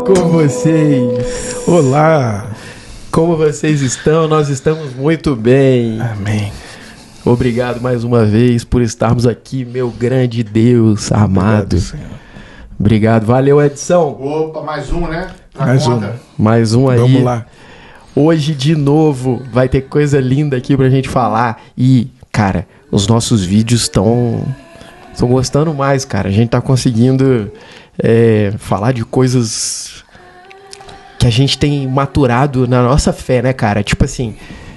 com vocês? Olá! Como vocês estão? Nós estamos muito bem. Amém. Obrigado mais uma vez por estarmos aqui, meu grande Deus amado. Obrigado, Senhor. Obrigado. Valeu, Edson. Opa, mais um, né? Mais um aí. Vamos lá. Hoje, de novo, vai ter coisa linda aqui pra gente falar. E, cara, os nossos vídeos estão gostando mais, cara. A gente tá conseguindo falar de coisas que a gente tem maturado na nossa fé, né, cara? Tipo assim,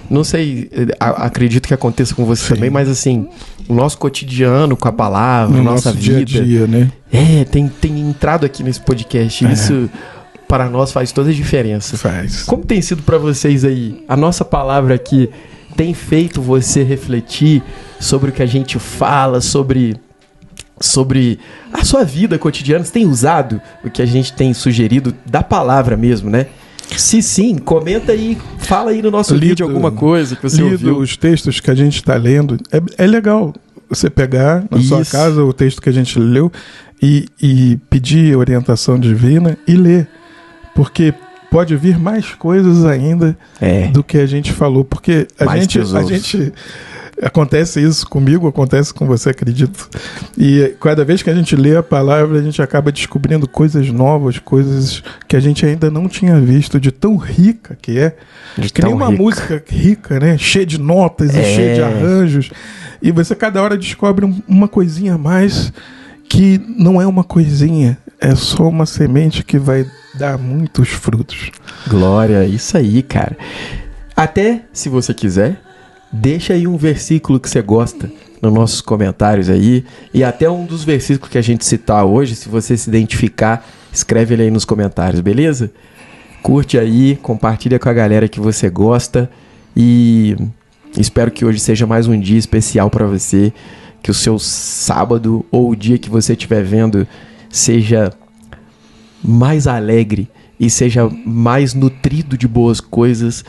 não sei, acredito que aconteça com você também, mas assim, o nosso cotidiano com a palavra, No nossa nosso vida. dia a dia, né? Tem entrado aqui nesse podcast. Isso, para nós, faz toda a diferença. Faz. Como tem sido para vocês aí? A nossa palavra aqui tem feito você refletir sobre o que a gente fala, sobre a sua vida cotidiana? Você tem usado o que a gente tem sugerido da palavra mesmo, né? Se sim, comenta aí, fala aí no nosso vídeo alguma coisa que você ouviu. Os textos que a gente está lendo. É legal você pegar na sua casa o texto que a gente leu e pedir orientação divina e ler. Porque pode vir mais coisas ainda do que a gente falou. Porque a gente acontece isso comigo, acontece com você, acredito. E cada vez que a gente lê a palavra, a gente acaba descobrindo coisas novas, coisas que a gente ainda não tinha visto, de tão rica que é. Que nem uma música rica, né? Cheia de notas e cheia de arranjos. E você cada hora descobre uma coisinha a mais, que não é uma coisinha, é só uma semente que vai dar muitos frutos. Glória, isso aí, cara. Até, se você quiser, deixa aí um versículo que você gosta nos nossos comentários aí. E até um dos versículos que a gente citar hoje, se você se identificar, escreve ele aí nos comentários, beleza? Curte aí, compartilha com a galera que você gosta. E espero que hoje seja mais um dia especial para você. Que o seu sábado ou o dia que você estiver vendo seja mais alegre e seja mais nutrido de boas coisas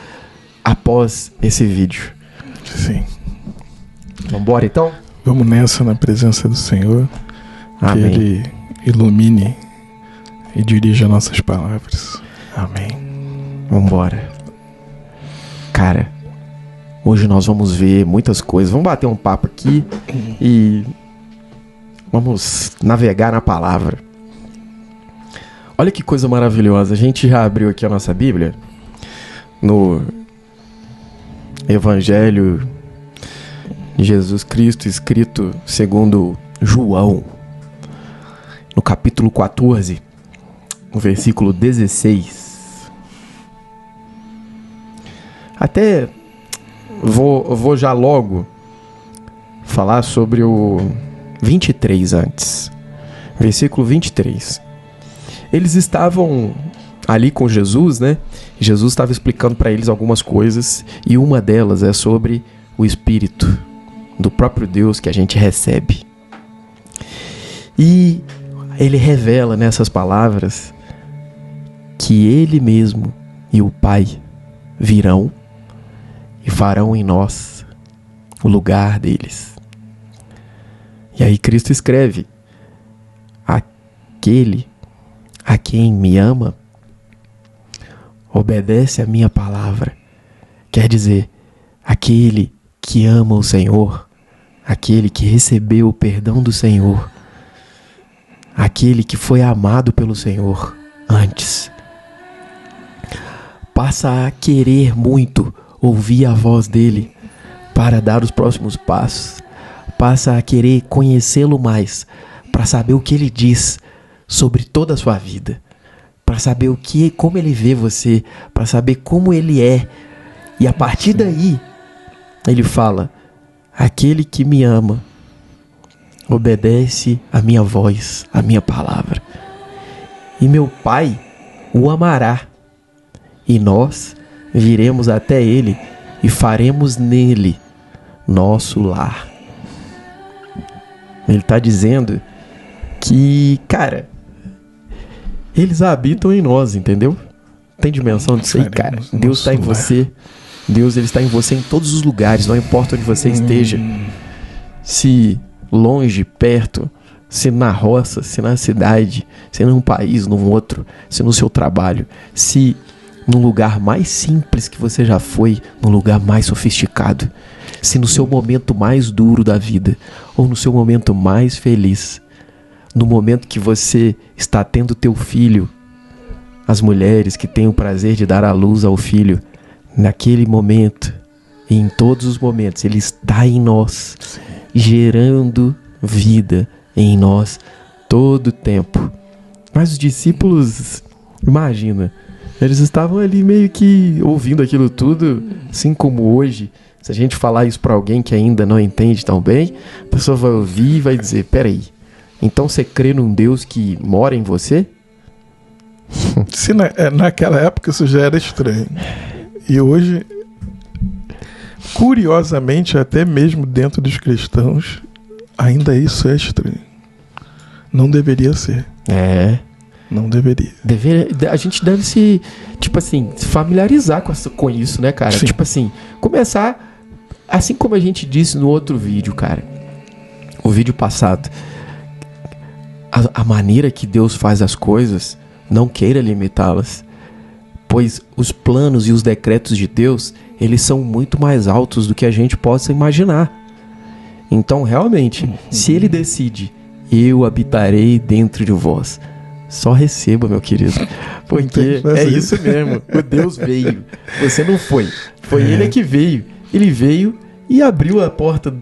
após esse vídeo. Sim. Vambora então? Vamos nessa na presença do Senhor. Amém. Que Ele ilumine e dirija nossas palavras. Amém. Vambora. Cara, hoje nós vamos ver muitas coisas. Vamos bater um papo aqui e vamos navegar na palavra. Olha que coisa maravilhosa. A gente já abriu aqui a nossa Bíblia no Evangelho de Jesus Cristo, escrito segundo João, no capítulo 14, no versículo 16. Até vou já logo falar sobre o 23 antes. Versículo 23. Eles estavam ali com Jesus, né? Jesus estava explicando para eles algumas coisas e uma delas é sobre o Espírito do próprio Deus que a gente recebe. E ele revela nessas palavras que ele mesmo e o Pai virão e farão em nós o lugar deles. E aí Cristo escreve: aquele a quem me ama obedece a minha palavra. Quer dizer, aquele que ama o Senhor, aquele que recebeu o perdão do Senhor, aquele que foi amado pelo Senhor antes, passa a querer muito ouvir a voz dele para dar os próximos passos, passa a querer conhecê-lo mais, para saber o que ele diz sobre toda a sua vida, para saber como ele vê você, para saber como ele é. E a partir daí, ele fala: aquele que me ama obedece a minha voz, a minha palavra. E meu Pai o amará. E nós viremos até ele e faremos nele nosso lar. Ele está dizendo que, cara, eles habitam em nós, entendeu? Tem dimensão disso aí, cara? Deus está em você. Deus, ele está em você em todos os lugares, não importa onde você esteja. Se longe, perto, se na roça, se na cidade, se num país, num outro, se no seu trabalho, se num lugar mais simples que você já foi, num lugar mais sofisticado, se no seu momento mais duro da vida, ou no seu momento mais feliz, no momento que você está tendo teu filho, as mulheres que têm o prazer de dar à luz ao filho, naquele momento, e em todos os momentos, Ele está em nós, gerando vida em nós todo o tempo. Mas os discípulos, imagina, eles estavam ali meio que ouvindo aquilo tudo, assim como hoje. Se a gente falar isso para alguém que ainda não entende tão bem, a pessoa vai ouvir e vai dizer, peraí, então você crê num Deus que mora em você? Se naquela época isso já era estranho. E hoje, curiosamente, até mesmo dentro dos cristãos, ainda isso é estranho. Não deveria ser. Não deveria. A gente deve se, tipo assim, se familiarizar com isso, né, cara? Sim. Tipo assim, começar, assim como a gente disse no outro vídeo, cara. O vídeo passado. A maneira que Deus faz as coisas, não queira limitá-las. Pois os planos e os decretos de Deus, eles são muito mais altos do que a gente possa imaginar. Então, realmente, se Ele decide, eu habitarei dentro de vós, só receba, meu querido. Porque é isso mesmo. O Deus veio. Você não foi. Foi Ele que veio. Ele veio e abriu a porta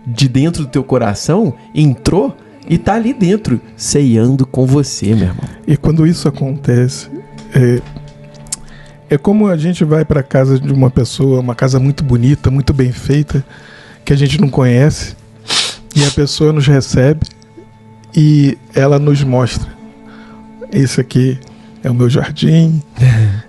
de dentro do teu coração, entrou e tá ali dentro, ceiando com você, meu irmão. E quando isso acontece, é como a gente vai para casa de uma pessoa, uma casa muito bonita, muito bem feita, que a gente não conhece, e a pessoa nos recebe e ela nos mostra: esse aqui é o meu jardim,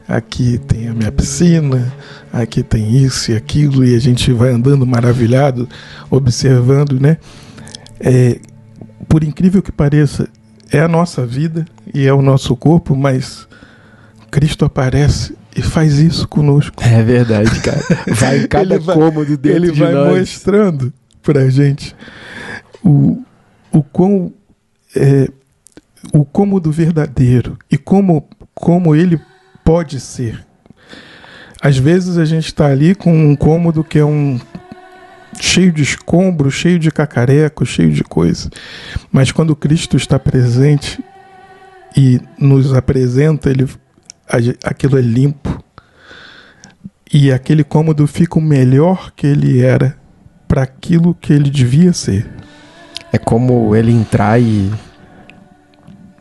aqui tem a minha piscina, aqui tem isso e aquilo, e a gente vai andando maravilhado, observando, né? Por incrível que pareça, é a nossa vida e é o nosso corpo, mas Cristo aparece e faz isso conosco. É verdade, cara. Vai em cada cômodo dentro de nós. Ele vai mostrando pra gente o cômodo verdadeiro e como ele pode ser. Às vezes a gente está ali com um cômodo que é cheio de escombro, cheio de cacareco, cheio de coisa. Mas quando Cristo está presente e nos apresenta, aquilo é limpo. E aquele cômodo fica o melhor que ele era para aquilo que ele devia ser. É como ele entrar e...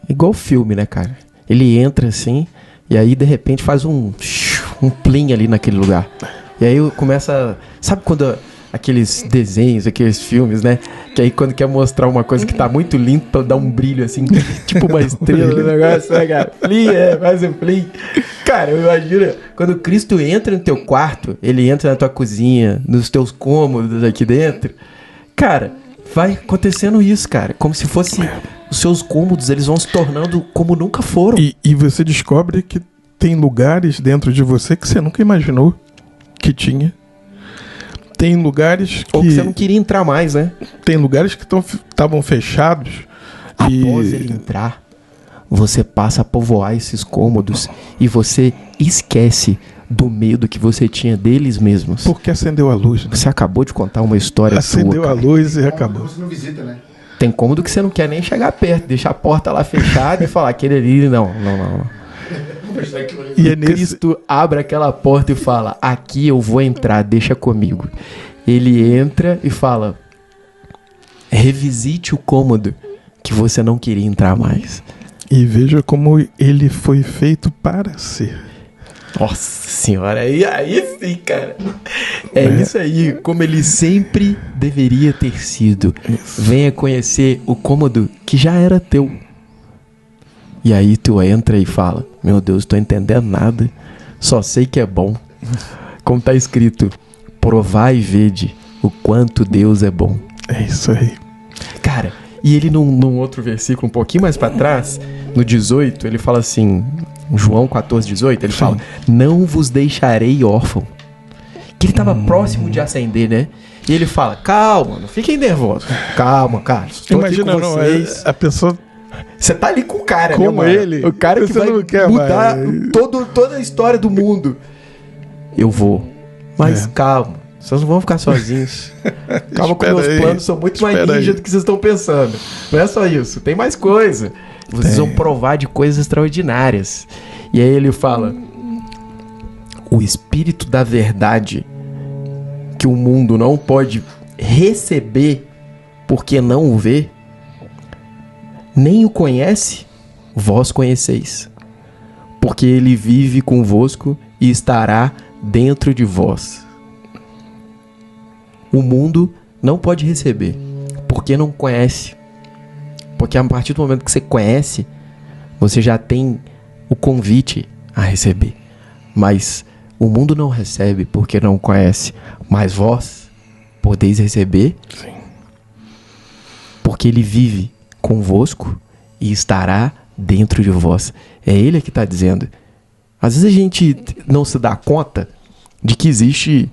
Igual filme, né, cara? Ele entra assim e aí de repente faz um plim ali naquele lugar. E aí começa... Sabe quando... Aqueles desenhos, aqueles filmes, né? Que aí quando quer mostrar uma coisa que tá muito lindo pra dar um brilho assim, tipo uma estrela no negócio, né, cara? Plim, faz um plim. Cara, eu imagino, quando Cristo entra no teu quarto, ele entra na tua cozinha, nos teus cômodos aqui dentro, cara, vai acontecendo isso, cara. Como se fosse os seus cômodos, eles vão se tornando como nunca foram. E você descobre que tem lugares dentro de você que você nunca imaginou que tinha. Tem lugares que... Ou que você não queria entrar mais, né? Tem lugares que estavam fechados. Após ele entrar, você passa a povoar esses cômodos e você esquece do medo que você tinha deles mesmos. Porque acendeu a luz, né? Você acabou de contar uma história acendeu sua, a luz e acabou. Você não visita, né? Tem cômodo que você não quer nem chegar perto, deixa a porta lá fechada e falar, aquele ali, não. E Cristo abre aquela porta e fala, aqui eu vou entrar, deixa comigo. Ele entra e fala, revisite o cômodo que você não queria entrar mais. E veja como ele foi feito para ser. Nossa senhora, aí sim, cara. É isso aí, como ele sempre deveria ter sido. Isso. Venha conhecer o cômodo que já era teu. E aí tu entra e fala, meu Deus, tô entendendo nada, só sei que é bom. Como tá escrito, provai e vede o quanto Deus é bom. É isso aí. Cara, e ele num outro versículo um pouquinho mais pra trás, no 18, ele fala assim, João 14, 18, ele fala, não vos deixarei órfão. Que ele tava próximo de ascender, né? E ele fala, calma, não fiquem nervosos. Calma, Carlos. Imagina, não, a pessoa... Você tá ali com o cara, com ele. O cara que vai mudar toda a história do mundo. Eu vou. Mas calma, vocês não vão ficar sozinhos. Calma, que meus planos são muito mais ninja do que vocês estão pensando. Não é só isso, tem mais coisa. Vocês vão provar de coisas extraordinárias. E aí ele fala: o espírito da verdade que o mundo não pode receber porque não o vê, nem o conhece, vós conheceis, porque ele vive convosco e estará dentro de vós. O mundo não pode receber porque não conhece, porque a partir do momento que você conhece, você já tem o convite a receber. Mas o mundo não recebe porque não conhece, mas vós podeis receber. Sim. Porque ele vive convosco e estará dentro de vós. É ele que está dizendo. Às vezes a gente não se dá conta de que existe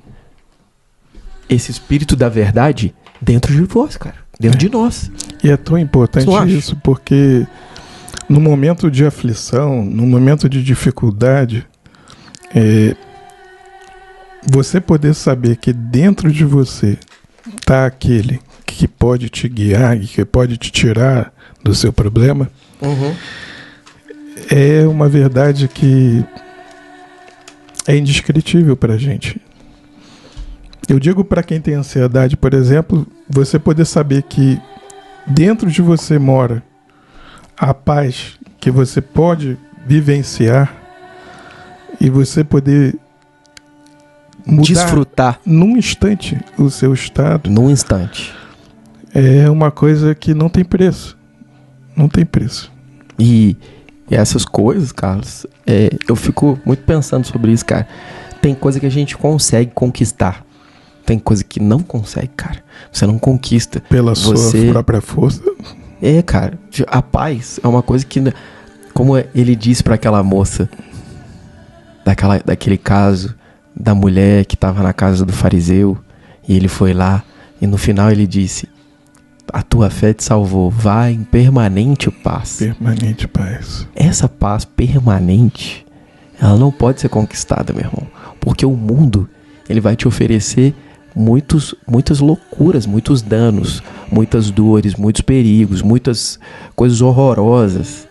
esse espírito da verdade dentro de vós, cara. Dentro de nós. E é tão importante isso, porque no momento de aflição, no momento de dificuldade, você poder saber que dentro de você está aquele que pode te guiar e que pode te tirar do seu problema, é uma verdade que é indescritível para a gente. Eu digo para quem tem ansiedade, por exemplo, você poder saber que dentro de você mora a paz que você pode vivenciar e você poder mudar, desfrutar num instante o seu estado. Num instante. É uma coisa que não tem preço. Não tem preço. E essas coisas, Carlos, eu fico muito pensando sobre isso, cara. Tem coisa que a gente consegue conquistar. Tem coisa que não consegue, cara. Você não conquista. Pela sua própria força. Cara. A paz é uma coisa que... Como ele disse para aquela moça, daquele caso da mulher que estava na casa do fariseu, e ele foi lá, e no final ele disse: a tua fé te salvou, vai em permanente paz. Permanente paz. Essa paz permanente, ela não pode ser conquistada, meu irmão, porque o mundo, ele vai te oferecer muitas loucuras, muitos danos, muitas dores, muitos perigos, muitas coisas horrorosas,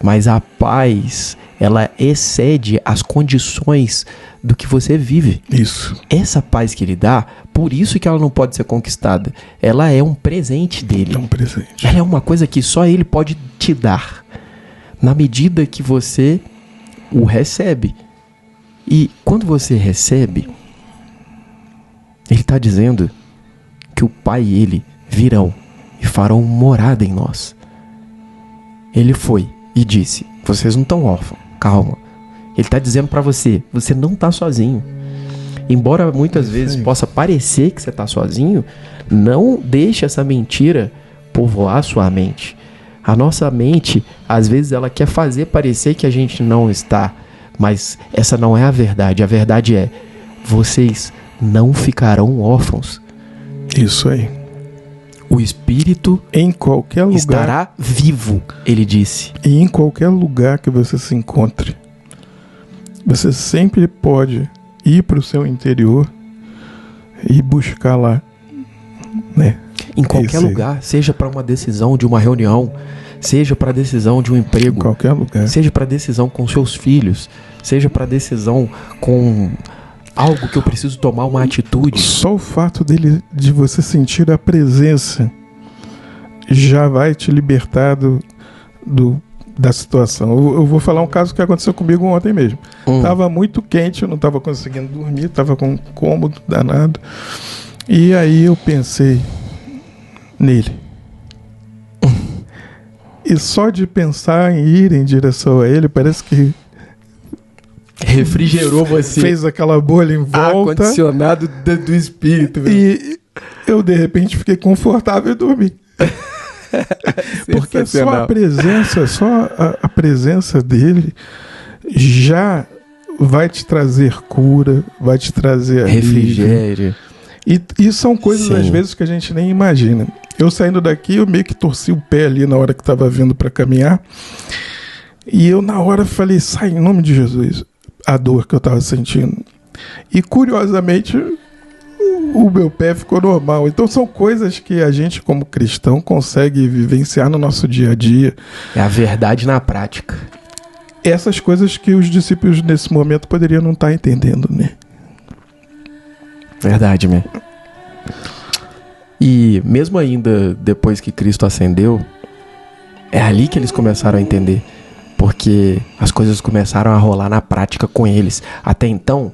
mas a paz, ela excede as condições do que você vive. Isso. Essa paz que ele dá, por isso que ela não pode ser conquistada. Ela é um presente dele. É um presente. Ela é uma coisa que só ele pode te dar, na medida que você o recebe. E quando você recebe, ele está dizendo que o Pai e ele virão e farão morada em nós. Ele foi e disse: vocês não estão órfãos, calma. Ele está dizendo para você, você não está sozinho. Embora muitas vezes possa parecer que você está sozinho, não deixe essa mentira povoar sua mente. A nossa mente, às vezes, ela quer fazer parecer que a gente não está, mas essa não é a verdade. A verdade é: vocês não ficarão órfãos. Isso aí. O Espírito em qualquer lugar estará vivo, ele disse. E em qualquer lugar que você se encontre, você sempre pode ir para o seu interior e buscar lá, né? Em qualquer lugar, seja para uma decisão de uma reunião, seja para a decisão de um emprego, em qualquer lugar, seja para a decisão com seus filhos, seja para a decisão com algo que eu preciso tomar uma atitude. Só o fato de você sentir a presença já vai te libertar da situação. Eu vou falar um caso que aconteceu comigo ontem mesmo. Tava muito quente, eu não tava conseguindo dormir, tava com um cômodo danado. E aí eu pensei nele. E só de pensar em ir em direção a ele, parece que refrigerou você. Fez aquela bolha em volta. Ar-condicionado do espírito. Meu. E eu, de repente, fiquei confortável e dormi. Porque só a presença dele já vai te trazer cura, vai te trazer refrigério. E são coisas, às vezes, que a gente nem imagina. Eu saindo daqui, eu meio que torci o pé ali na hora que estava vindo para caminhar. E eu, na hora, falei, sai em nome de Jesus, a dor que eu estava sentindo. E, curiosamente, o meu pé ficou normal. Então, são coisas que a gente, como cristão, consegue vivenciar no nosso dia a dia. É a verdade na prática. Essas coisas que os discípulos, nesse momento, poderiam não estar entendendo, né? Verdade, né? E mesmo ainda depois que Cristo ascendeu, é ali que eles começaram a entender. Porque as coisas começaram a rolar na prática com eles. Até então,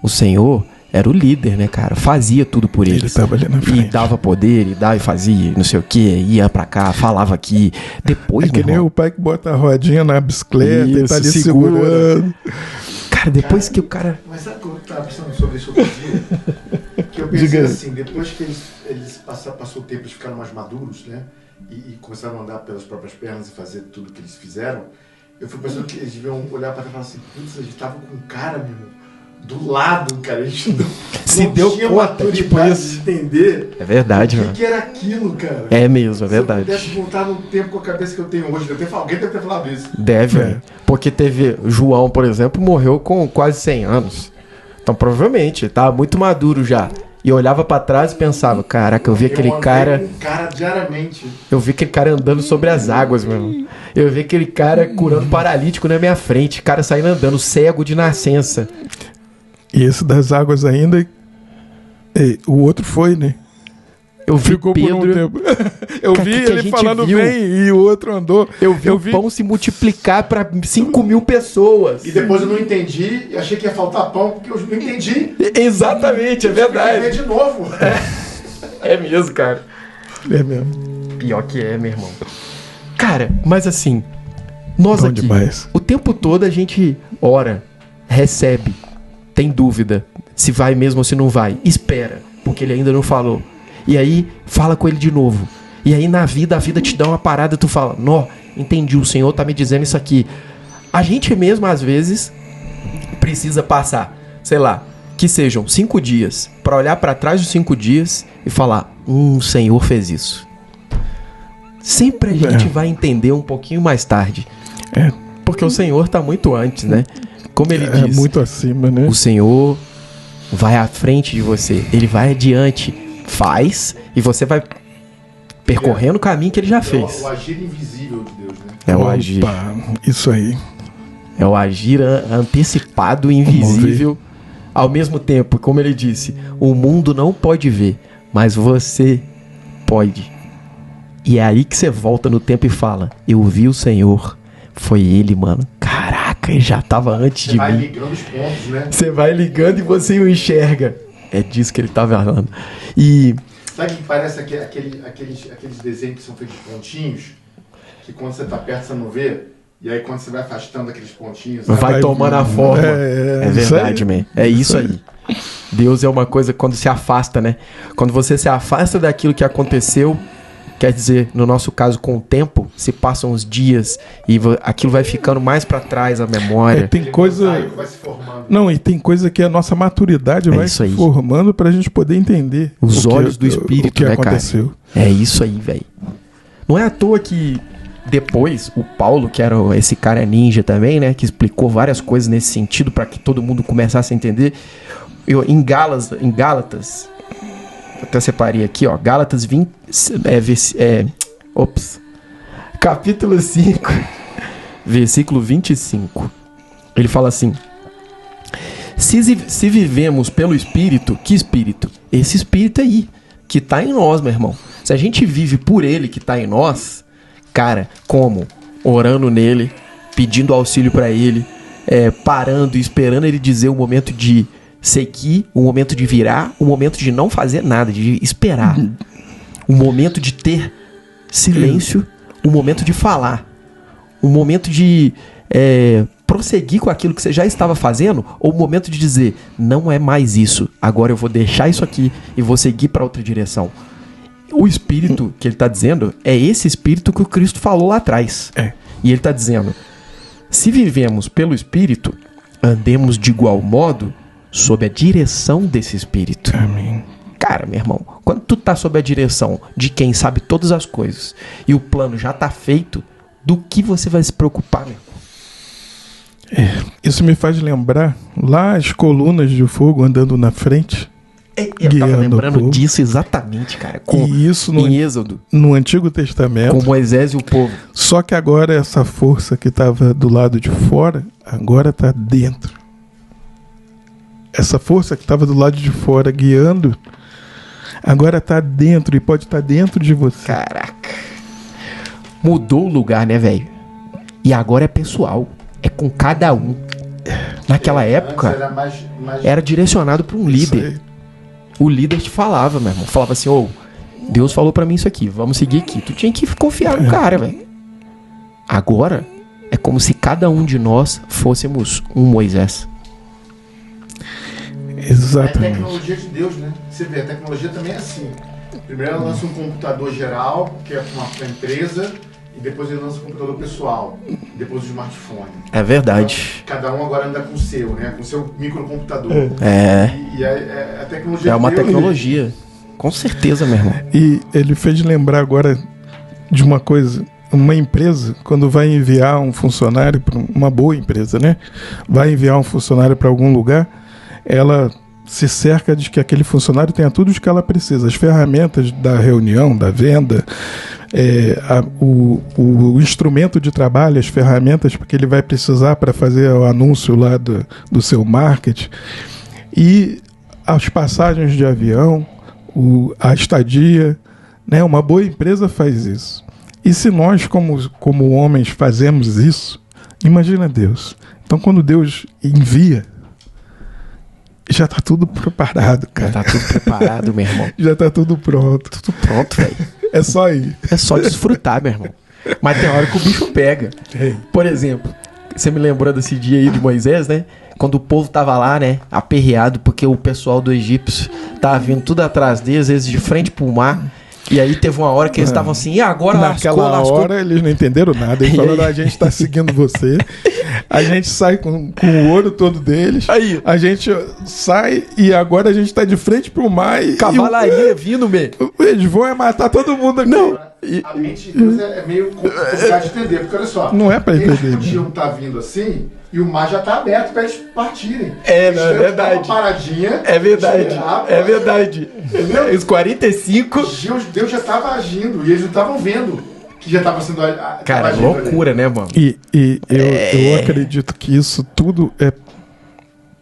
o Senhor era o líder, né, cara? Fazia tudo por eles. Ele estava ali na frente. E dava poder, e dava e fazia, não sei o quê, ia pra cá, falava aqui. Depois, é que nem o pai que bota a rodinha na bicicleta e tá ali segurando. Cara, depois que o cara... Mas sabe o que eu estava pensando sobre isso outro dia? Que eu pensei assim, depois que eles passou o tempo, eles ficaram mais maduros, né? E começaram a andar pelas próprias pernas e fazer tudo que eles fizeram, eu fui pensando que eles deviam olhar para trás e falar assim, putz, a gente tava com um cara, meu irmão, do lado, cara, a gente não deu tinha conta, maturidade tipo isso. de entender É verdade, o que era aquilo, cara. É mesmo, é verdade. Se eu pudesse voltar no tempo com a cabeça que eu tenho hoje, alguém deve ter falado isso. Deve, né? Porque teve... João, por exemplo, morreu com quase 100 anos. Então, provavelmente, ele tava muito maduro já. E olhava pra trás e pensava, caraca, eu vi aquele cara... com um cara diariamente. Eu vi aquele cara andando sobre as águas, meu irmão. Eu vi aquele cara curando paralítico na minha frente. Cara saindo andando, cego de nascença. E esse das águas ainda... o outro foi, né? Eu vi Ficou Pedro... por um tempo. Eu vi que a ele gente falando viu? bem e o outro andou. Eu vi o pão se multiplicar pra 5.000 pessoas. E depois eu não entendi, e achei que ia faltar pão, porque eu não entendi. Exatamente, é Eu verdade. de novo. É mesmo, cara. É mesmo. Pior que é, meu irmão. Cara, mas assim, nós Bom aqui, demais. o tempo todo a gente ora, recebe, tem dúvida se vai mesmo ou se não vai. Espera, porque ele ainda não falou. E aí, fala com ele de novo. E aí, na vida, a vida te dá uma parada e tu fala, nó, entendi, o Senhor tá me dizendo isso aqui. A gente mesmo, às vezes, precisa passar, sei lá, que sejam 5 dias, pra olhar pra trás dos 5 dias e falar, o Senhor fez isso. Sempre a gente vai entender um pouquinho mais tarde. Porque o Senhor tá muito antes, né? Como ele diz. É muito acima, né? O Senhor vai à frente de você. Ele vai adiante. Faz. E você vai percorrendo o caminho que ele já fez. É o agir invisível de Deus, né? É o agir. Isso aí. É o agir antecipado, invisível. Ao mesmo tempo, como ele disse, o mundo não pode ver, mas você pode. E é aí que você volta no tempo e fala, eu vi o Senhor. Foi ele, mano. Caraca, ele já tava antes de mim. Você vai ligando os pontos, né? Você vai ligando e você o enxerga. É disso que ele tá falando. E... sabe que parece aqueles desenhos que são feitos de pontinhos? Que quando você tá perto você não vê? E aí quando você vai afastando aqueles pontinhos... vai tomando a forma. É verdade, man. É isso aí. Deus é uma coisa quando se afasta, né? Quando você se afasta daquilo que aconteceu... Quer dizer, no nosso caso, com o tempo, se passam os dias e aquilo vai ficando mais pra trás, a memória. Tem coisa... vai se formando. Não, e tem coisa que a nossa maturidade vai se formando pra gente poder entender. Os olhos do Espírito, o que né, aconteceu. Cara? É isso aí, velho. Não é à toa que depois o Paulo, que era esse cara ninja também, né, que explicou várias coisas nesse sentido pra que todo mundo começasse a entender. Em Gálatas... até separei aqui, ó. Gálatas 20... capítulo 5, versículo 25. Ele fala assim: se vivemos pelo Espírito, que Espírito? Esse Espírito aí, que tá em nós, meu irmão. Se a gente vive por ele que tá em nós, cara, como? Orando nele, pedindo auxílio pra ele, parando e esperando ele dizer o momento de seguir, o momento de virar, o momento de não fazer nada, de esperar, o momento de ter silêncio, o momento de falar, o momento de prosseguir com aquilo que você já estava fazendo, ou o momento de dizer, não é mais isso, agora eu vou deixar isso aqui e vou seguir para outra direção. O Espírito que ele está dizendo é esse Espírito que o Cristo falou lá atrás. E ele está dizendo, se vivemos pelo Espírito, andemos de igual modo sob a direção desse Espírito. Amém. Cara, meu irmão, quando tu tá sob a direção de quem sabe todas as coisas e o plano já tá feito, do que você vai se preocupar, meu irmão? Isso me faz lembrar lá as colunas de fogo andando na frente. Eu tava lembrando disso exatamente, cara. E isso em Êxodo, no Antigo Testamento. Com Moisés e o povo. Só que agora essa força que estava do lado de fora, agora está dentro. Essa força que estava do lado de fora guiando, agora está dentro e pode estar dentro de você. Caraca. Mudou o lugar, né, velho? E agora é pessoal. É com cada um. Naquela época, era direcionado para um líder. O líder te falava, meu irmão. Falava assim, Deus falou pra mim isso aqui, vamos seguir aqui. Tu tinha que confiar no cara, velho. Agora, é como se cada um de nós fôssemos um Moisés. Exatamente. É a tecnologia de Deus, né? Você vê, a tecnologia também é assim. Primeiro ela lança um computador geral, que é para uma empresa, e depois ele lança um computador pessoal, e depois o smartphone. É verdade. Então, cada um agora anda com o seu, né? Com o seu microcomputador. E a tecnologia é uma Deus, tecnologia. Com certeza, meu irmão. E ele fez lembrar agora de uma coisa. Uma empresa, quando vai enviar um funcionário, uma boa empresa, né? Vai enviar um funcionário para algum lugar, ela se cerca de que aquele funcionário tenha tudo o que ela precisa. As ferramentas da reunião, da venda, o instrumento de trabalho, as ferramentas que ele vai precisar para fazer o anúncio lá do seu marketing, e as passagens de avião, a estadia, né? Uma boa empresa faz isso. E se nós, como homens, fazemos isso, imagina Deus. Então, quando Deus envia, já está tudo preparado, cara. Já está tudo preparado, meu irmão. Já está tudo pronto. Tudo pronto, velho. É só ir. É só desfrutar, meu irmão. Mas tem hora que o bicho pega. Por exemplo, você me lembrou desse dia aí de Moisés, né? Quando o povo tava lá, né? Aperreado, porque o pessoal do Egito tava vindo tudo atrás deles, às vezes de frente pro mar. E aí teve uma hora que eles estavam assim, e agora naquela hora eles não entenderam nada. Eles falaram, a gente tá seguindo você. A gente sai com o ouro todo deles. Aí. A gente sai e agora a gente tá de frente pro mar. Cavalaria vindo, mesmo. Eles vão matar todo mundo aqui. Não. A mente de Deus é meio complicado de entender, porque olha só. Não é pra entender. Eles podiam estar vindo assim e o mar já tá aberto pra eles partirem. É verdade. Uma paradinha. É verdade. É verdade. Entendeu? Os 45. Deus já estava agindo e eles não estavam vendo que já estava sendo. Cara, loucura, né, mano? E eu acredito que isso tudo é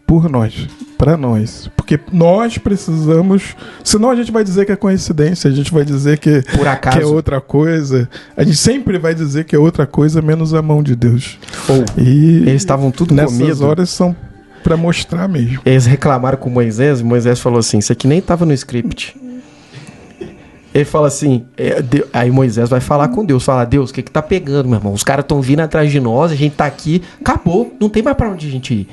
por nós, pra nós. Porque nós precisamos. Senão a gente vai dizer que é coincidência, a gente vai dizer que, por acaso, que é outra coisa. A gente sempre vai dizer que é outra coisa menos a mão de Deus. E eles estavam tudo com medo. Nessas horas são pra mostrar mesmo. Eles reclamaram com Moisés, e Moisés falou assim: isso aqui nem tava no script. Ele fala assim, aí Moisés vai falar com Deus, fala, Deus, o que tá pegando, meu irmão? Os caras estão vindo atrás de nós, a gente tá aqui, acabou, não tem mais pra onde a gente ir.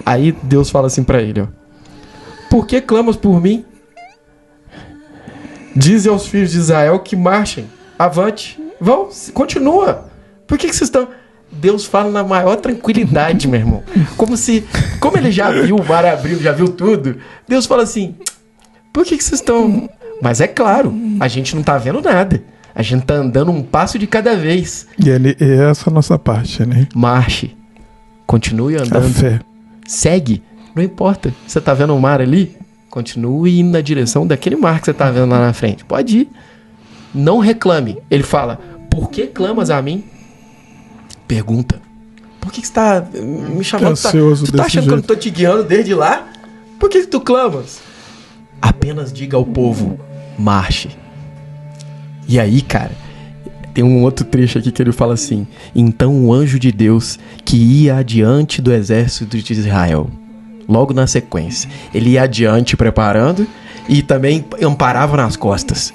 Aí Deus fala assim pra ele, ó, por que clamas por mim? Dize aos filhos de Israel que marchem, avante, vão, continua. Por que vocês estão... Deus fala na maior tranquilidade, meu irmão. Como ele já viu o mar abriu, já viu tudo, Deus fala assim, por que vocês estão... Mas é claro, a gente não tá vendo nada. A gente tá andando um passo de cada vez. E essa é a nossa parte, né? Marche. Continue andando. A fé. Segue. Não importa. Você tá vendo o mar ali? Continue indo na direção daquele mar que você tá vendo lá na frente. Pode ir. Não reclame. Ele fala, por que clamas a mim? Pergunta. Por que você tá me chamando? Ansioso tu tá achando que eu não tô te guiando desde lá? Por que tu clamas? Apenas diga ao povo, marche. E aí, cara, tem um outro trecho aqui que ele fala assim, então o anjo de Deus que ia adiante do exército de Israel, logo na sequência, ele ia adiante preparando e também amparava nas costas.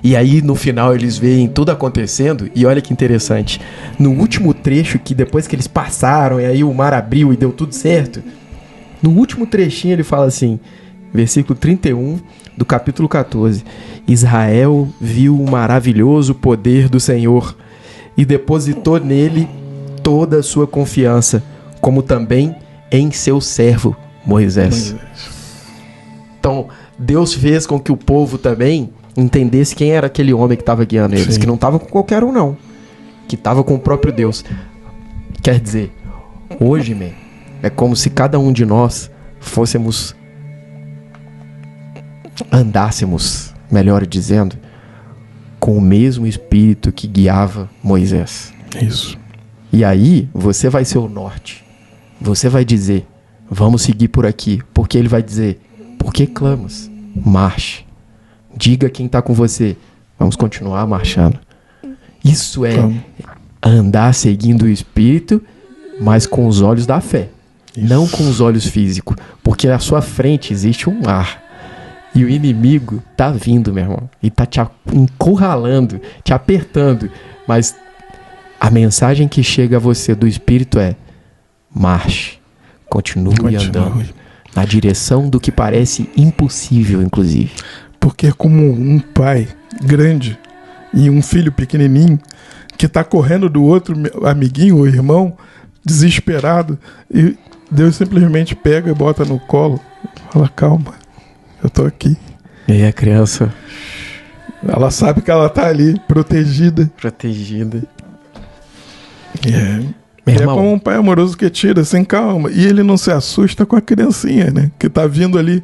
E aí no final eles veem tudo acontecendo e olha que interessante, no último trecho que depois que eles passaram e aí o mar abriu e deu tudo certo, no último trechinho ele fala assim, versículo 31 do capítulo 14. Israel viu o maravilhoso poder do Senhor e depositou nele toda a sua confiança, como também em seu servo Moisés. Então, Deus fez com que o povo também entendesse quem era aquele homem que estava guiando eles. Sim. Que não estava com qualquer um, não. Que estava com o próprio Deus. Quer dizer, hoje, man, é como se cada um de nós andássemos, melhor dizendo, com o mesmo espírito que guiava Moisés. Isso. E aí, você vai ser o norte. Você vai dizer, vamos seguir por aqui. Porque ele vai dizer, por que clamas? Marche. Diga quem está com você. Vamos continuar marchando. Isso é andar seguindo o espírito, mas com os olhos da fé. Isso. Não com os olhos físicos. Porque à sua frente existe um mar. E o inimigo tá vindo, meu irmão. E tá te encurralando, te apertando. Mas a mensagem que chega a você do Espírito é: marche, continue andando na direção do que parece impossível, inclusive. Porque é como um pai grande e um filho pequenininho que tá correndo do outro amiguinho ou irmão, desesperado, e Deus simplesmente pega e bota no colo. Fala, calma, eu tô aqui. E aí a criança, ela sabe que ela tá ali, protegida. É como um pai amoroso que tira assim, calma. E ele não se assusta com a criancinha, né? Que tá vindo ali,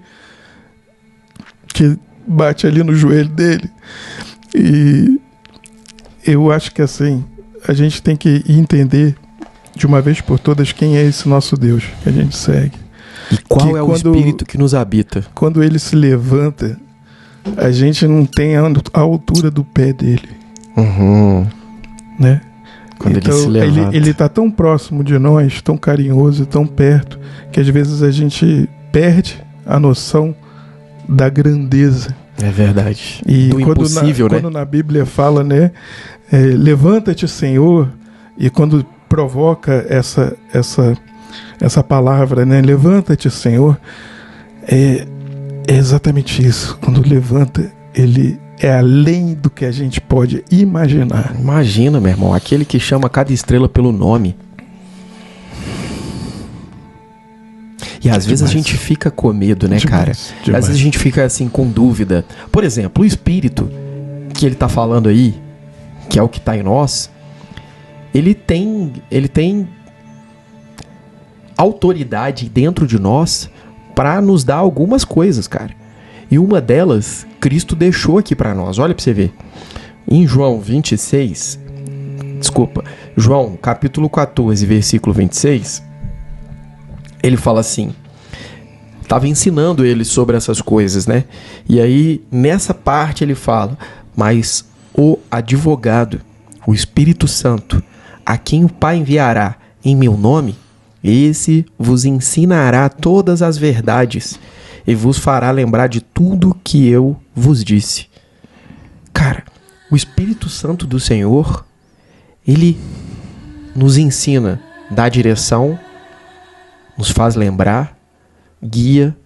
que bate ali no joelho dele. E eu acho que assim, a gente tem que entender de uma vez por todas quem é esse nosso Deus que a gente segue. E qual é o espírito que nos habita? Quando ele se levanta, a gente não tem a altura do pé dele. Né? Quando então, ele se levanta. Ele tá tão próximo de nós, tão carinhoso, tão perto, que às vezes a gente perde a noção da grandeza. É verdade. E do impossível, né? Quando na Bíblia fala, né? Levanta-te, Senhor, e quando provoca essa palavra, né? Levanta-te, Senhor, é exatamente isso. Quando levanta, ele é além do que a gente pode imaginar. Imagina, meu irmão, aquele que chama cada estrela pelo nome. E às vezes a gente fica com medo, né, cara? Às vezes a gente fica assim com dúvida. Por exemplo, o espírito que ele tá falando aí, que é o que tá em nós, ele tem autoridade dentro de nós para nos dar algumas coisas, cara. E uma delas, Cristo deixou aqui para nós. Olha para você ver. Em João capítulo 14, versículo 26, ele fala assim, estava ensinando ele sobre essas coisas, né? E aí, nessa parte ele fala, mas o advogado, o Espírito Santo, a quem o Pai enviará em meu nome, esse vos ensinará todas as verdades e vos fará lembrar de tudo que eu vos disse. Cara, o Espírito Santo do Senhor, ele nos ensina, dá direção, nos faz lembrar, guia,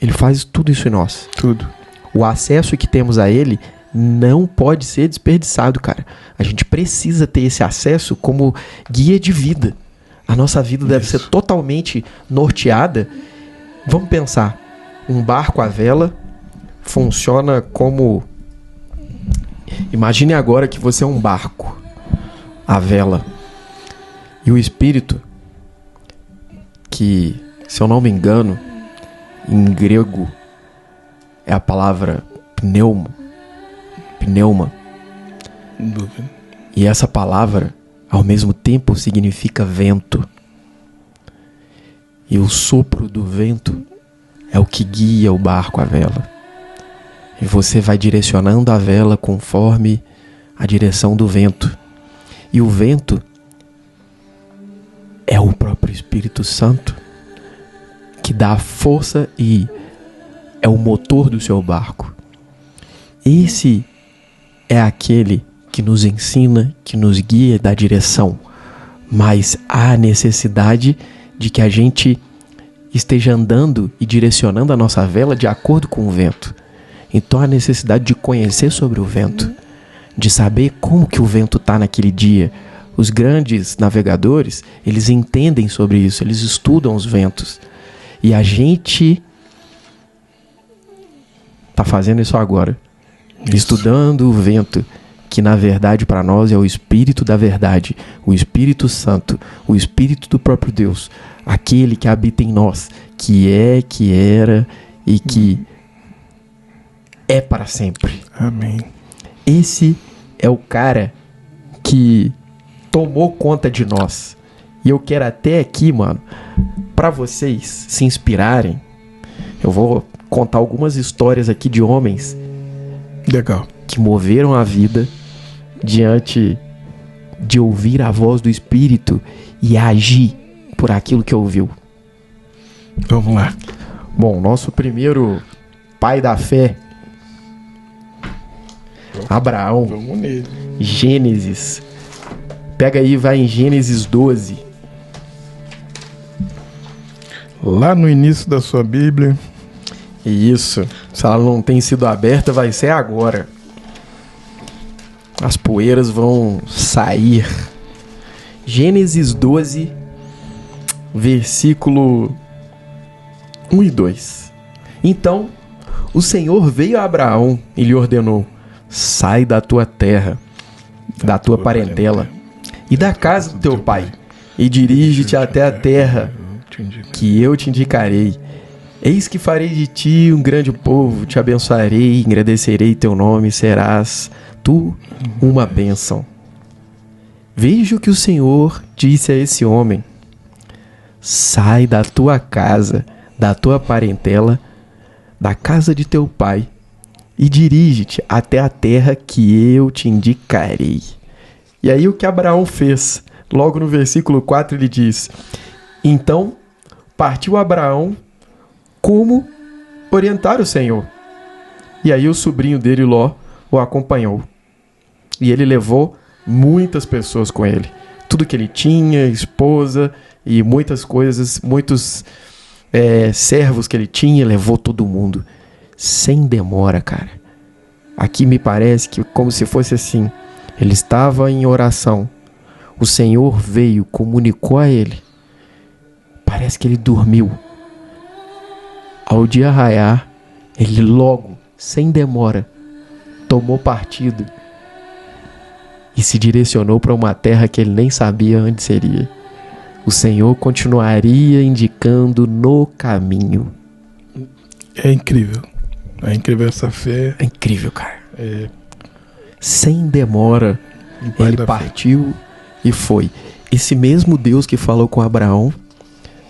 ele faz tudo isso em nós. Tudo. O acesso que temos a ele não pode ser desperdiçado, cara. A gente precisa ter esse acesso como guia de vida. A nossa vida deve ser totalmente norteada. Vamos pensar, um barco à vela funciona como... Imagine agora que você é um barco à vela. E o Espírito, que, se eu não me engano, em grego é a palavra pneuma. E essa palavra, ao mesmo tempo, significa vento. E o sopro do vento é o que guia o barco à vela. E você vai direcionando a vela conforme a direção do vento. E o vento é o próprio Espírito Santo que dá força e é o motor do seu barco. Esse é aquele que nos ensina, que nos guia, dá direção. Mas há necessidade de que a gente esteja andando e direcionando a nossa vela de acordo com o vento. Então há necessidade de conhecer sobre o vento, de saber como que o vento está naquele dia. Os grandes navegadores, eles entendem sobre isso, eles estudam os ventos. E a gente Tá fazendo isso agora. Estudando o vento, que na verdade para nós é o Espírito da verdade, o Espírito Santo, o Espírito do próprio Deus, aquele que habita em nós, que é, que era e que é para sempre. Amém. Esse é o cara que tomou conta de nós. E eu quero até aqui, mano, para vocês se inspirarem, eu vou contar algumas histórias aqui de homens Legal. que moveram a vida diante de ouvir a voz do Espírito e agir por aquilo que ouviu. Vamos lá. Bom, nosso primeiro pai da fé, Abraão. Vamos nele. Gênesis. Pega aí, vai em Gênesis 12. Lá no início da sua Bíblia. Isso. Se ela não tem sido aberta, vai ser agora. As poeiras vão sair. Gênesis 12, versículo 1 e 2. Então, o Senhor veio a Abraão e lhe ordenou: sai da tua terra, da tua parentela e da casa do teu pai, e dirige-te até a terra que eu te indicarei. Eis que farei de ti um grande povo, te abençoarei, engrandecerei teu nome, serás tu uma bênção. Veja o que o Senhor disse a esse homem: sai da tua casa, da tua parentela, da casa de teu pai, e dirige-te até a terra que eu te indicarei. E aí o que Abraão fez? Logo no versículo 4 ele diz: então partiu Abraão como orientar o Senhor. E aí o sobrinho dele, Ló, o acompanhou. E ele levou muitas pessoas com ele. Tudo que ele tinha, esposa e muitas coisas, muitos servos que ele tinha, levou todo mundo. Sem demora, cara. Aqui me parece que como se fosse assim. Ele estava em oração. O Senhor veio, comunicou a ele. Parece que ele dormiu. Ao dia raiar, ele logo, sem demora, tomou partido e se direcionou para uma terra que ele nem sabia onde seria. O Senhor continuaria indicando no caminho. É incrível. É incrível essa fé. É incrível, cara. Sem demora, ele partiu e foi. Esse mesmo Deus que falou com Abraão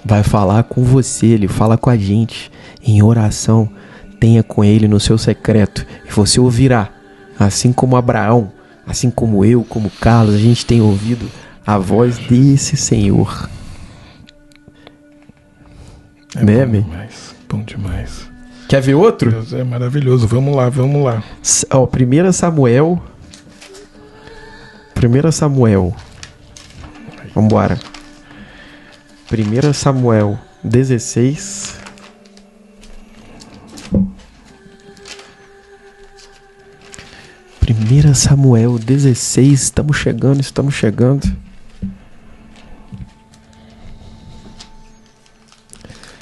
vai falar com você, ele fala com a gente em oração. Tenha com ele no seu secreto e você ouvirá, assim como Abraão, assim como eu, como Carlos, a gente tem ouvido a voz desse Senhor. Bom demais, bom demais. Quer ver outro? Deus é maravilhoso, vamos lá. 1 Samuel. Vambora. 1 Samuel 16. Samuel 16, estamos chegando.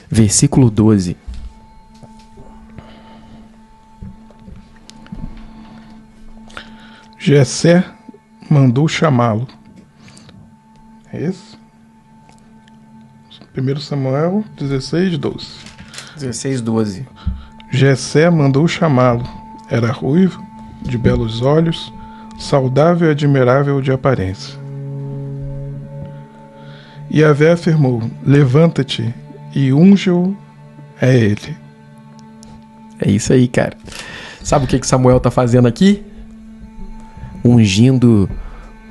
Versículo 12. Jessé mandou chamá-lo. É isso? 1 Samuel 16, 12. 16, 12. Jessé mandou chamá-lo. Era ruivo, de belos olhos, saudável e admirável de aparência. E Yahvé afirmou: levanta-te e unge-o a ele. É isso aí, cara. Sabe o que Samuel tá fazendo aqui? Ungindo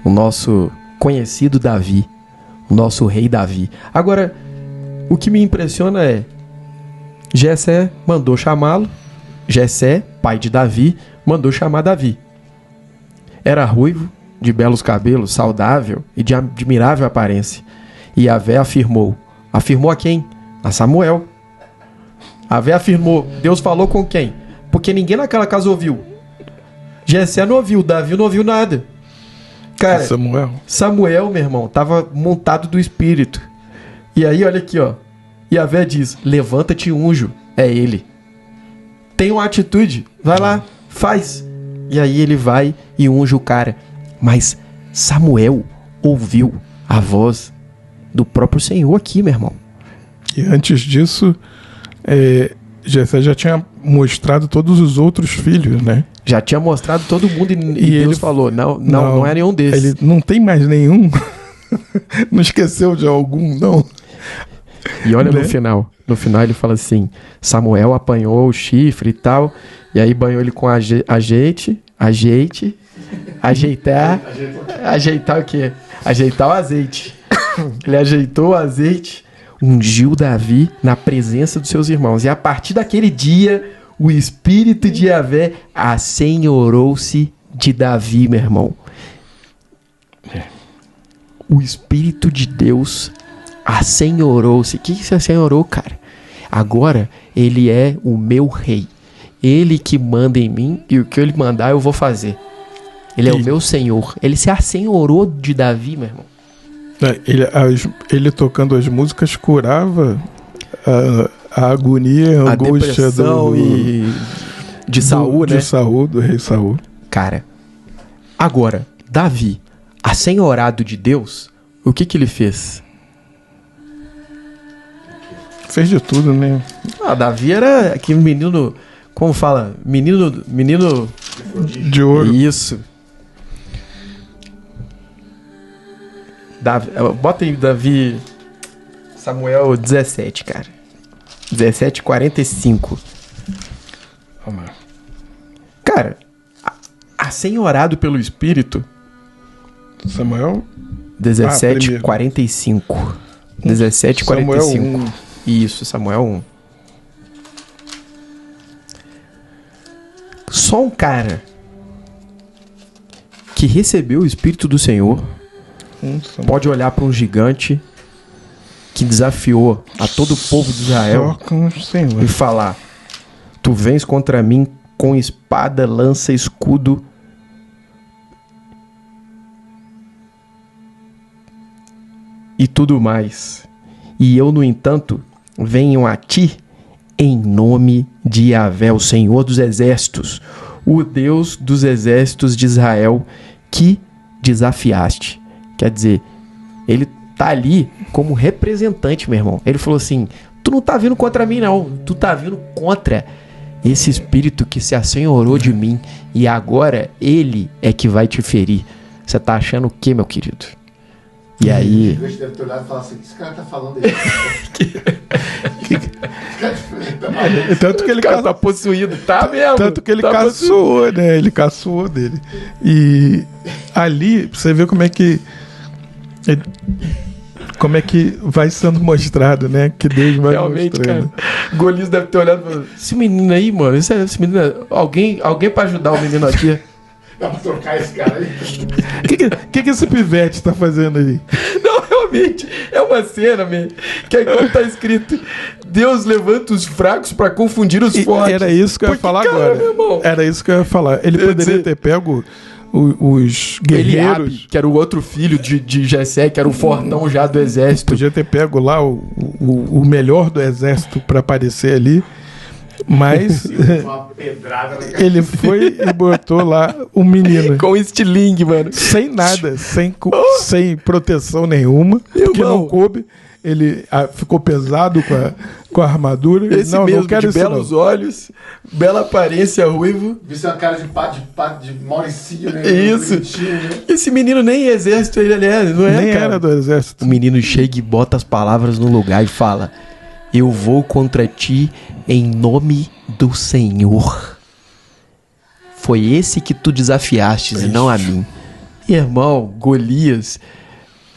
o nosso conhecido Davi, o nosso rei Davi. Agora, o que me impressiona é Jessé mandou chamá-lo. Jessé, pai de Davi, mandou chamar Davi. Era ruivo, de belos cabelos, saudável e de admirável aparência. E Yahvé afirmou. Afirmou a quem? A Samuel. Yahvé afirmou. Deus falou com quem? Porque ninguém naquela casa ouviu. Jessé não ouviu, Davi não ouviu nada. Cara, Samuel, meu irmão, tava montado do Espírito. E aí, olha aqui, ó. Yahvé diz: levanta-te e unjo. É ele. tem uma atitude, vai lá, faz. E aí ele vai e unge o cara. Mas Samuel ouviu a voz do próprio Senhor aqui, meu irmão. E antes disso, Jessé já tinha mostrado todos os outros filhos, né? Já tinha mostrado todo mundo e Deus ele falou, não é nenhum desses. Ele não tem mais nenhum. Não esqueceu de algum, não. E olha no final ele fala assim, Samuel apanhou o chifre e tal, e aí banhou ele com ajeitar o quê? Ajeitar o azeite. Ele ajeitou o azeite, ungiu Davi na presença dos seus irmãos. E a partir daquele dia, o espírito de Yahvé assenhorou-se de Davi, meu irmão. O espírito de Deus assenhorou-se. O que se assenhorou, cara? Agora ele é o meu rei. Ele que manda em mim e o que ele mandar eu vou fazer. Ele é o meu senhor. Ele se assenhorou de Davi, meu irmão. Ele tocando as músicas curava a agonia, a angústia de Saul, né? Do rei Saul. Cara, agora, Davi, assenhorado de Deus, o que ele fez? Fez de tudo, né? Davi era aquele menino, como fala? Menino de ouro. Isso. Bota aí Davi, Samuel 17, cara. 17:45. Vamos lá. Cara, assenhorado pelo Espírito. Samuel 17:45. 17:45. Samuel 1. Isso, Samuel 1. Só um cara que recebeu o Espírito do Senhor pode olhar para um gigante que desafiou a todo o povo de Israel e falar: tu vens contra mim com espada, lança, escudo e tudo mais, e eu, no entanto, venho a ti em nome de Yahvé, o Senhor dos Exércitos, o Deus dos exércitos de Israel, que desafiaste. Quer dizer, ele tá ali como representante, meu irmão. Ele falou assim: tu não tá vindo contra mim, não. Tu tá vindo contra esse espírito que se assenhorou de mim. E agora ele é que vai te ferir. Você tá achando o quê, meu querido? E aí... O deve ter olhado e falar assim: o que esse cara tá falando aí? Tanto que ele tá possuído, tá mesmo? Tanto que ele tá caçoou, possuído, né? Ele caçoou dele. E ali, você vê como é que vai sendo mostrado, né? Que Deus vai realmente, mostrando. Cara, Golias deve ter olhado e falado: esse menino aí, mano, esse menino, alguém pra ajudar o menino aqui. Dá pra trocar esse cara aí? O que esse pivete tá fazendo aí? Não, realmente, é uma cena, man, que é como tá escrito: Deus levanta os fracos pra confundir os fortes. Era isso que eu ia falar agora. Meu irmão, era isso que eu ia falar. Ele poderia ter pego os guerreiros... Eliabe, que era o outro filho de Jessé, que era o fortão já do exército. Podia ter pego lá o melhor do exército pra aparecer ali. Mas ele foi e botou lá o menino. Com estilingue, mano. Sem nada, sem proteção nenhuma. Porque não coube. Ele ficou pesado com a armadura. Esse não mesmo, quero de belos olhos, bela aparência, ruivo. Isso é uma cara de Mauricinho, né? Isso. Né? Esse menino nem exército ele é, não é, nem cara? era do exército. O menino chega e bota as palavras no lugar e fala: eu vou contra ti em nome do Senhor. Foi esse que tu desafiastes e não a mim. Irmão, Golias,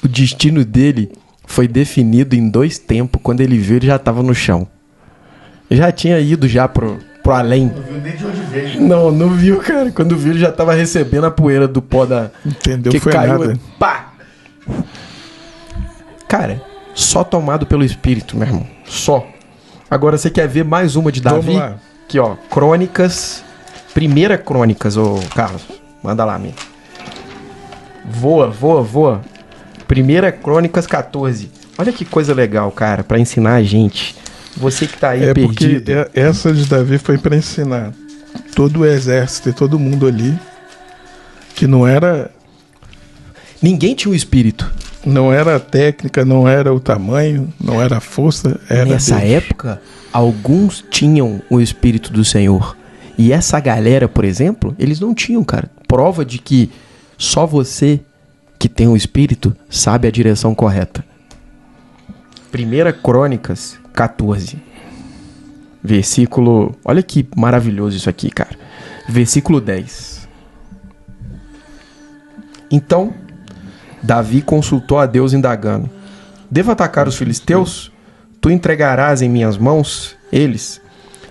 o destino dele foi definido em 2 tempos. Quando ele viu, ele já estava no chão. Já tinha ido já pro além. Não viu nem de onde veio. Não viu, cara. Quando viu, ele já estava recebendo a poeira do pó da... Entendeu? Que foi caiu, nada. pá! Cara, só tomado pelo Espírito, meu irmão. Só. Agora, você quer ver mais uma de Davi? Vamos lá. Aqui, ó. Crônicas. Primeira Crônicas, ô Carlos. Manda lá, minha. Voa. Primeira Crônicas 14. Olha que coisa legal, cara, pra ensinar a gente Você que tá aí perdido. Porque essa de Davi foi para ensinar todo o exército e todo mundo ali que não era... Ninguém tinha o espírito. Não era a técnica, não era o tamanho, não era a força, era Nessa Deus. época, alguns tinham o espírito do Senhor. E essa galera, por exemplo, eles não tinham, cara. Prova de que só você que tem o espírito sabe a direção correta. 1 Crônicas 14. Versículo... Olha que maravilhoso isso aqui, cara. Versículo 10. Então, Davi consultou a Deus indagando: devo atacar os filisteus? Tu entregarás em minhas mãos eles?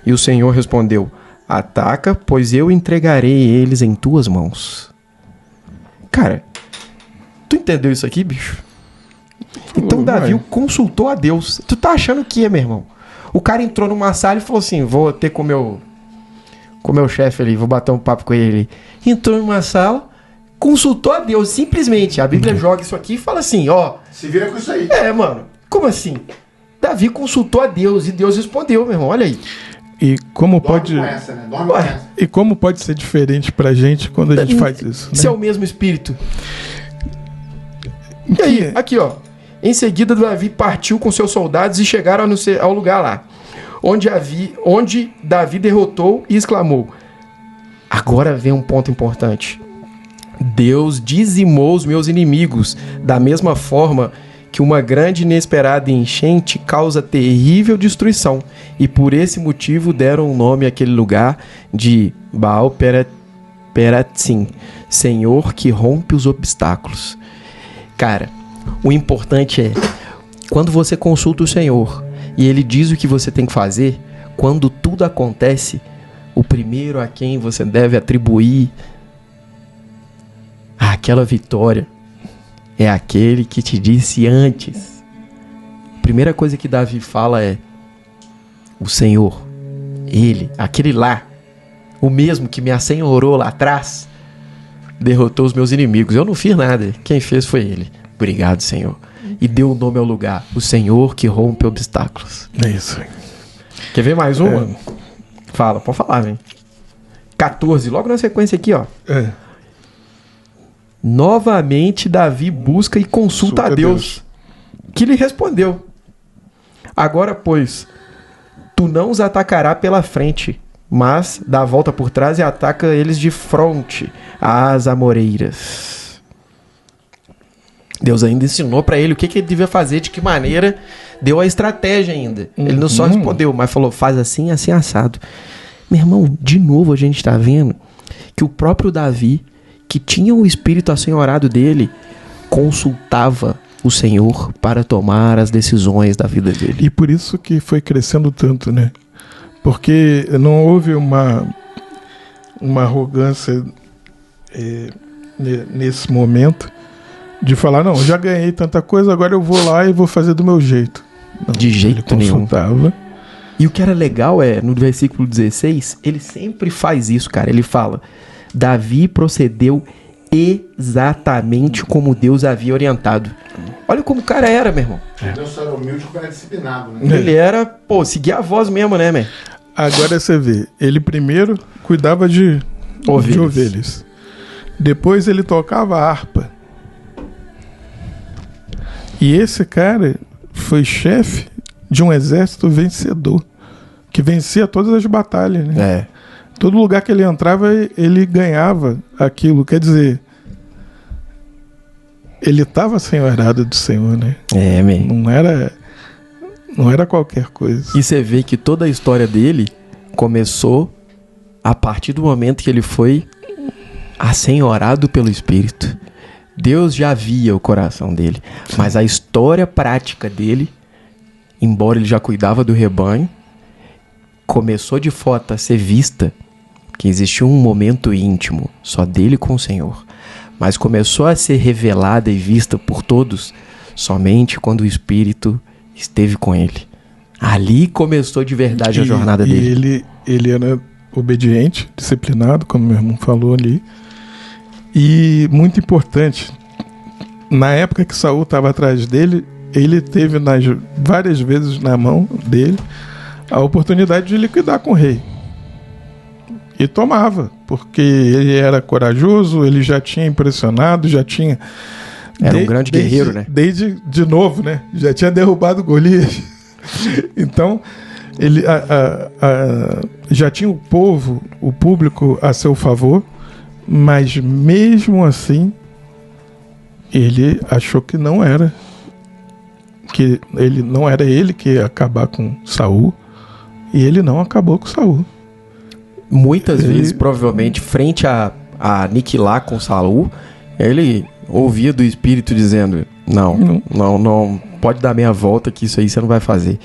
E o Senhor respondeu: ataca, pois eu entregarei eles em tuas mãos. Cara, tu entendeu isso aqui, bicho? Então Davi consultou a Deus. Tu tá achando o que, meu irmão? O cara entrou numa sala e falou assim: vou ter com o meu chefe ali, vou bater um papo com ele. Entrou numa sala, consultou a Deus, simplesmente. A Bíblia joga isso aqui e fala assim, ó... Se vira com isso aí. Mano, como assim? Davi consultou a Deus e Deus respondeu, meu irmão, olha aí. E como pode... Dorme com essa, né? Dorme com essa. E como pode ser diferente pra gente quando a gente faz isso, né? Se é o mesmo espírito. E aí, aqui ó. Em seguida, Davi partiu com seus soldados e chegaram ao lugar lá, onde Davi derrotou e exclamou: agora vem um ponto importante. Deus dizimou os meus inimigos, da mesma forma que uma grande e inesperada enchente causa terrível destruição, e por esse motivo deram o nome àquele lugar de Baal Peratzim, Senhor que rompe os obstáculos. Cara, o importante é, quando você consulta o Senhor e Ele diz o que você tem que fazer, quando tudo acontece, o primeiro a quem você deve atribuir aquela vitória é aquele que te disse antes. A primeira coisa que Davi fala é: o Senhor, Ele, aquele lá, o mesmo que me assenhorou lá atrás, derrotou os meus inimigos. Eu não fiz nada, quem fez foi Ele. Obrigado, Senhor. E deu o nome ao lugar: o Senhor que rompe obstáculos. É isso. Quer ver mais uma? Fala, pode falar, vem. 14, logo na sequência aqui, ó. Novamente Davi busca e consulta a Deus, que lhe respondeu: agora, pois, tu não os atacará pela frente, mas dá a volta por trás e ataca eles de fronte às amoreiras. Deus ainda ensinou pra ele o que ele devia fazer, de que maneira, deu a estratégia ainda. Ele não só respondeu, mas falou: faz assim, assim, assado. Meu irmão, de novo a gente tá vendo que o próprio Davi, que tinha o espírito assenhorado dele, consultava o Senhor para tomar as decisões da vida dele. E por isso que foi crescendo tanto, né? Porque não houve uma arrogância nesse momento de falar: não, já ganhei tanta coisa, agora eu vou lá e vou fazer do meu jeito. Não, de jeito nenhum. Consultava. E o que era legal é, no versículo 16, ele sempre faz isso, cara. Ele fala: Davi procedeu exatamente como Deus havia orientado. Olha como o cara era, meu irmão. Deus era humilde como era disciplinado, né? Ele era, seguia a voz mesmo, né, man? Agora você vê, ele primeiro cuidava de ovelhas. Depois ele tocava a harpa. E esse cara foi chefe de um exército vencedor, que vencia todas as batalhas, né? Todo lugar que ele entrava, ele ganhava aquilo. Quer dizer, ele estava senhorado do Senhor, né? Não era qualquer coisa. E você vê que toda a história dele começou a partir do momento que ele foi assenhorado pelo Espírito. Deus já via o coração dele, mas a história prática dele, embora ele já cuidava do rebanho, começou de fato a ser vista, que existia um momento íntimo só dele com o Senhor, mas começou a ser revelada e vista por todos somente quando o Espírito esteve com ele. Ali começou de verdade a jornada dele. Ele era obediente, disciplinado, como meu irmão falou ali. E muito importante, na época que Saul estava atrás dele, ele teve várias vezes na mão dele a oportunidade de liquidar com o rei. E tomava, porque ele era corajoso, ele já tinha impressionado, já tinha... Era um grande guerreiro, né? Desde de novo, né? Já tinha derrubado Golias. Então, ele já tinha o povo, o público a seu favor, mas mesmo assim, ele achou que não era ele que ia acabar com Saul, e ele não acabou com Saul. Muitas vezes, provavelmente, frente a aniquilar com Saul, ele ouvia do Espírito dizendo, não, pode dar meia volta que isso aí você não vai fazer.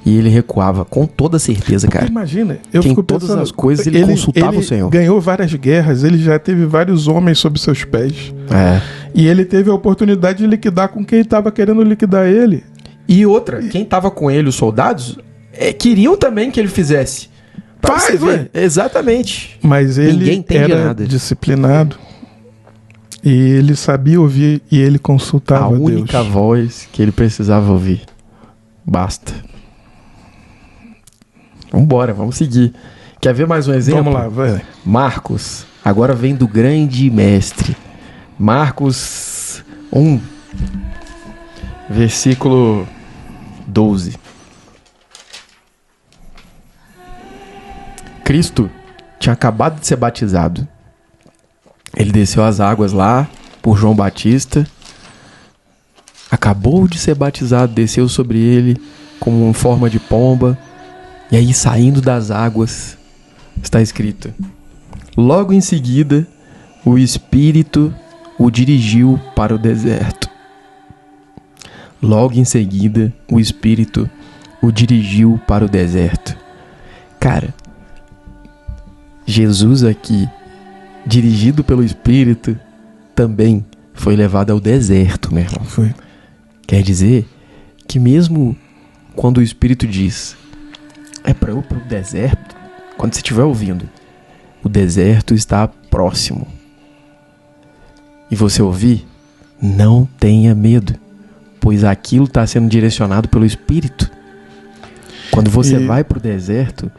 E ele recuava com toda certeza, cara. Imagina, eu fico pensando, todas as coisas ele consultava o Senhor. Ganhou várias guerras, ele já teve vários homens sob seus pés. E ele teve a oportunidade de liquidar com quem estava querendo liquidar ele. E outra, quem estava com ele, os soldados, queriam também que ele fizesse. Faz, ué. Exatamente. Mas ele era disciplinado. E ele sabia ouvir e ele consultava Deus. A única voz que ele precisava ouvir. Basta. Vambora, vamos seguir. Quer ver mais um exemplo? Vamos lá, vai. Marcos. Agora vem do grande mestre. Marcos 1, versículo 12. Cristo tinha acabado de ser batizado. Ele desceu as águas lá por João Batista. Acabou de ser batizado, desceu sobre ele como em forma de pomba. E aí, saindo das águas, está escrito: logo em seguida, o Espírito o dirigiu para o deserto. Logo em seguida, o Espírito o dirigiu para o deserto. Cara, Jesus aqui, dirigido pelo Espírito, também foi levado ao deserto, meu irmão. Foi. Quer dizer que mesmo quando o Espírito diz, é para eu ir para o deserto, quando você estiver ouvindo, o deserto está próximo, e você ouvir, não tenha medo, pois aquilo está sendo direcionado pelo Espírito. Quando você vai para o deserto,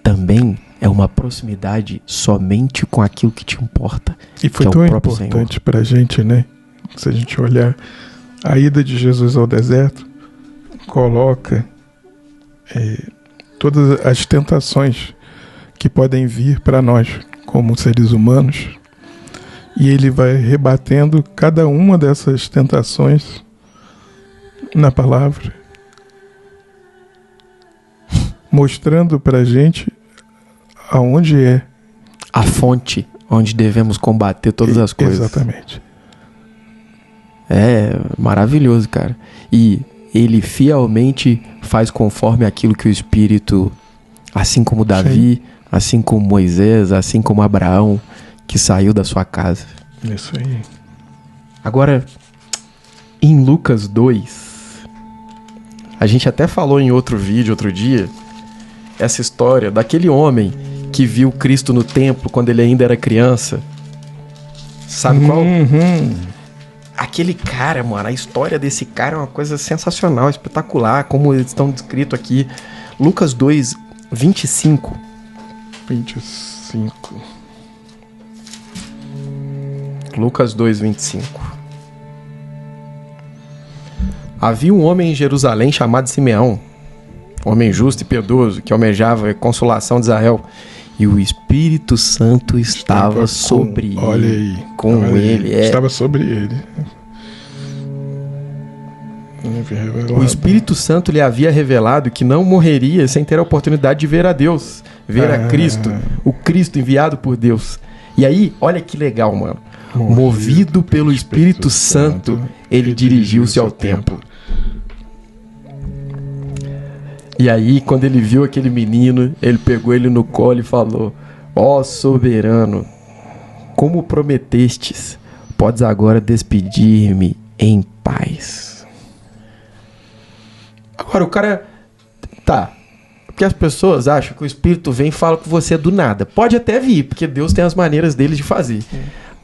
também é uma proximidade somente com aquilo que te importa. E foi tão importante para a gente, né? Se a gente olhar a ida de Jesus ao deserto, coloca todas as tentações que podem vir para nós como seres humanos, e ele vai rebatendo cada uma dessas tentações na palavra, mostrando para a gente aonde é a fonte onde devemos combater todas as coisas. Exatamente. É maravilhoso, cara. E ele fielmente faz conforme aquilo que o Espírito, assim como Davi, sim, assim como Moisés, assim como Abraão, que saiu da sua casa. Isso aí. Agora, em Lucas 2, a gente até falou em outro vídeo, outro dia, essa história daquele homem que viu Cristo no templo quando ele ainda era criança. Sabe qual? Aquele cara, mano, a história desse cara é uma coisa sensacional, espetacular, como eles estão descritos aqui. Lucas 2, 25. Lucas 2, 25. Havia um homem em Jerusalém chamado Simeão, homem justo e piedoso, que almejava a consolação de Israel. E o Espírito Santo estava sobre ele. Olha aí. Com ele. Estava sobre ele. O Espírito Santo lhe havia revelado que não morreria sem ter a oportunidade de ver a Deus. Ver a Cristo. O Cristo enviado por Deus. E aí, olha que legal, mano. Movido pelo Espírito Santo, ele dirigiu-se ao templo. E aí, quando ele viu aquele menino, ele pegou ele no colo e falou: ó soberano, como prometestes, podes agora despedir-me em paz. Agora, o cara... Tá. Porque as pessoas acham que o Espírito vem e fala com você do nada. Pode até vir, porque Deus tem as maneiras dele de fazer.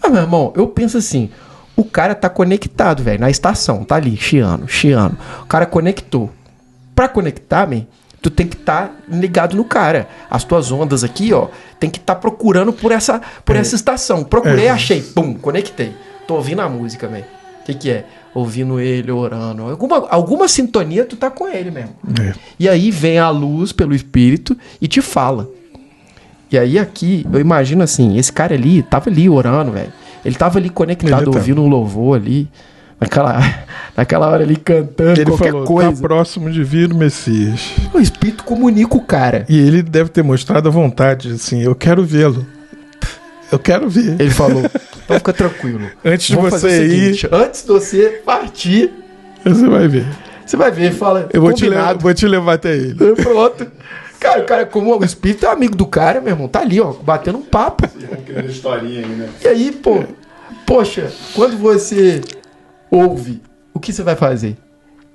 Mas, meu irmão, eu penso assim, O cara tá conectado, velho, na estação, tá ali, chiando. O cara conectou. Pra conectar, man, tu tem que estar ligado no cara. As tuas ondas aqui, ó, tem que estar procurando por essa estação. Procurei, achei, pum, conectei. Tô ouvindo a música, man. O que é? Ouvindo ele, orando. Alguma sintonia, tu tá com ele mesmo. E aí vem a luz pelo Espírito e te fala. E aí aqui, eu imagino assim, esse cara ali, tava ali orando, velho. Ele tava ali conectado, ouvindo um louvor ali. Naquela hora ali cantando, ele qualquer falou, coisa. Tá próximo de vir o Messias. O Espírito comunica o cara. E ele deve ter mostrado a vontade, assim, eu quero vê-lo. Eu quero ver. Ele falou, então fica tranquilo. Antes de você ir... Antes de você partir... Você vai ver. Você vai ver, fala... Eu vou te levar até ele. Pronto. Cara, o cara, como o Espírito é amigo do cara, meu irmão, tá ali, ó, batendo um papo. Historinha aí, né? E aí, poxa, quando você ouve, o que você vai fazer?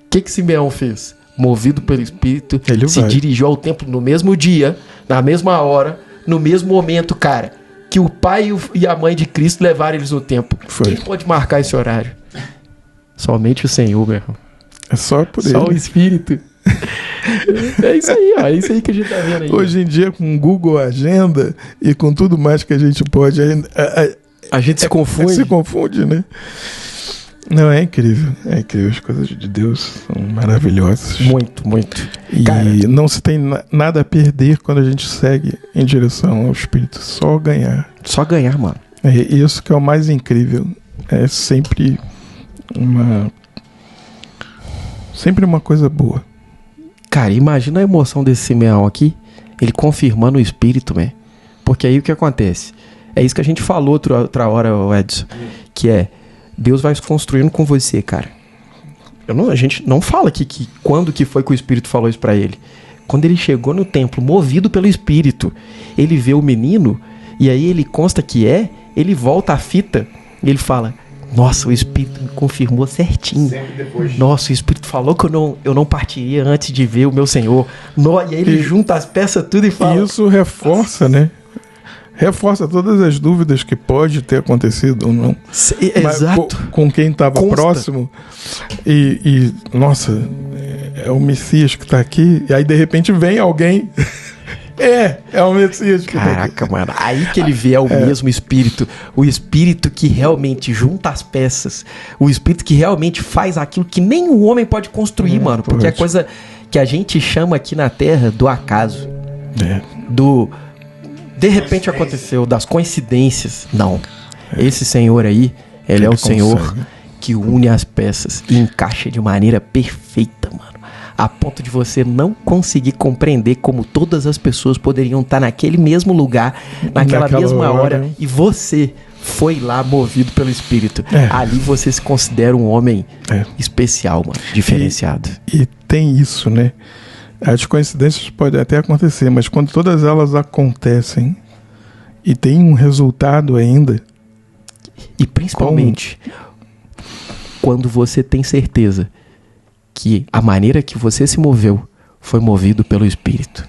O que Simeão fez? Movido pelo Espírito, se dirigiu ao templo no mesmo dia, na mesma hora, no mesmo momento, cara, que o pai e a mãe de Cristo levaram eles no templo. Quem pode marcar esse horário? Somente o Senhor, meu irmão. É só por ele. Só o Espírito. É isso aí, ó. É isso aí que a gente tá vendo aí. Hoje em dia, com Google Agenda e com tudo mais que a gente pode... A gente se confunde. Se confunde, né? Não, é incrível. É incrível. As coisas de Deus são maravilhosas. Muito, muito. E não se tem nada a perder quando a gente segue em direção ao Espírito. Só ganhar. Só ganhar, mano. É isso que é o mais incrível. É sempre uma coisa boa. Cara, imagina a emoção desse Simeão aqui, ele confirmando o Espírito, né? Porque aí o que acontece? É isso que a gente falou outra hora, Edson, que é, Deus vai se construindo com você, cara. A gente não fala aqui que quando que foi que o Espírito falou isso pra ele. Quando ele chegou no templo, movido pelo Espírito, ele vê o menino, e aí ele consta que ele volta a fita, e ele fala... Nossa, o Espírito me confirmou certinho. Nossa, o Espírito falou que eu não partiria antes de ver o meu Senhor. E aí ele junta as peças tudo e fala... Isso reforça, né? Reforça todas as dúvidas que pode ter acontecido ou não. Exato. Com quem estava próximo. Nossa, é o Messias que está aqui. E aí, de repente, vem alguém... É o Messias. Caraca, mano. Aí que ele vê o mesmo Espírito. O Espírito que realmente junta as peças. O Espírito que realmente faz aquilo que nem o homem pode construir, mano. Porque é coisa que a gente chama aqui na Terra do acaso. De repente aconteceu, das coincidências. Não. Esse Senhor aí, ele é o Senhor que une as peças e encaixa de maneira perfeita, mano. A ponto de você não conseguir compreender como todas as pessoas poderiam estar naquele mesmo lugar, naquela mesma hora, e você foi lá movido pelo Espírito. Ali você se considera um homem especial, mano, diferenciado. E tem isso, né? As coincidências podem até acontecer, mas quando todas elas acontecem e tem um resultado ainda... E principalmente, quando você tem certeza que a maneira que você se moveu foi movido pelo Espírito.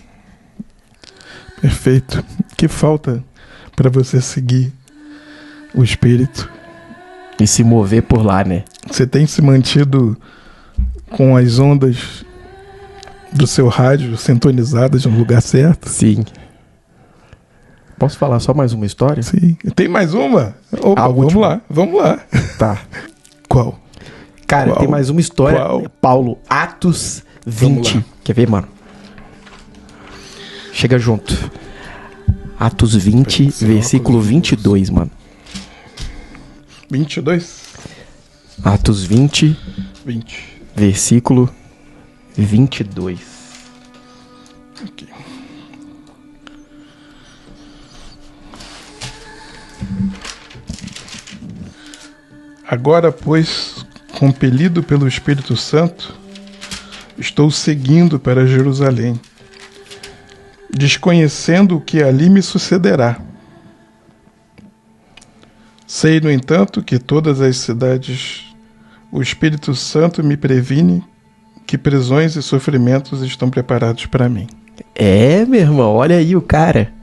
Perfeito. Que falta para você seguir o Espírito? E se mover por lá, né? Você tem se mantido com as ondas do seu rádio sintonizadas no lugar certo? Sim. Posso falar só mais uma história? Sim. Tem mais uma? Opa, vamos lá. Tá. Qual? Cara, tem mais uma história. Paulo, Atos 20. Quer ver, mano? Chega junto. Atos 20, versículo 22, mano. 22? Atos 20, versículo 22. Aqui. Agora, pois, compelido pelo Espírito Santo, estou seguindo para Jerusalém, desconhecendo o que ali me sucederá. Sei, no entanto, que todas as cidades o Espírito Santo me previne que prisões e sofrimentos estão preparados para mim. Meu irmão, olha aí o cara.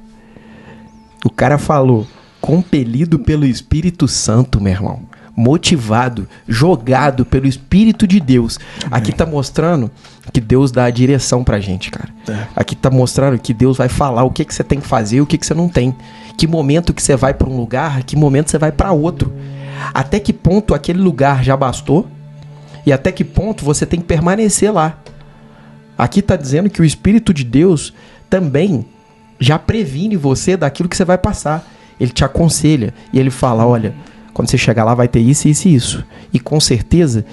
O cara falou, compelido pelo Espírito Santo, meu irmão. motivado, jogado pelo Espírito de Deus. Aqui tá mostrando que Deus dá a direção pra gente, cara. Aqui tá mostrando que Deus vai falar o que você tem que fazer e o que você não tem. Que momento que você vai pra um lugar, que momento você vai pra outro. Até que ponto aquele lugar já bastou e até que ponto você tem que permanecer lá. Aqui tá dizendo que o Espírito de Deus também já previne você daquilo que você vai passar. Ele te aconselha e ele fala, olha, quando você chegar lá vai ter isso, isso e isso. E com certeza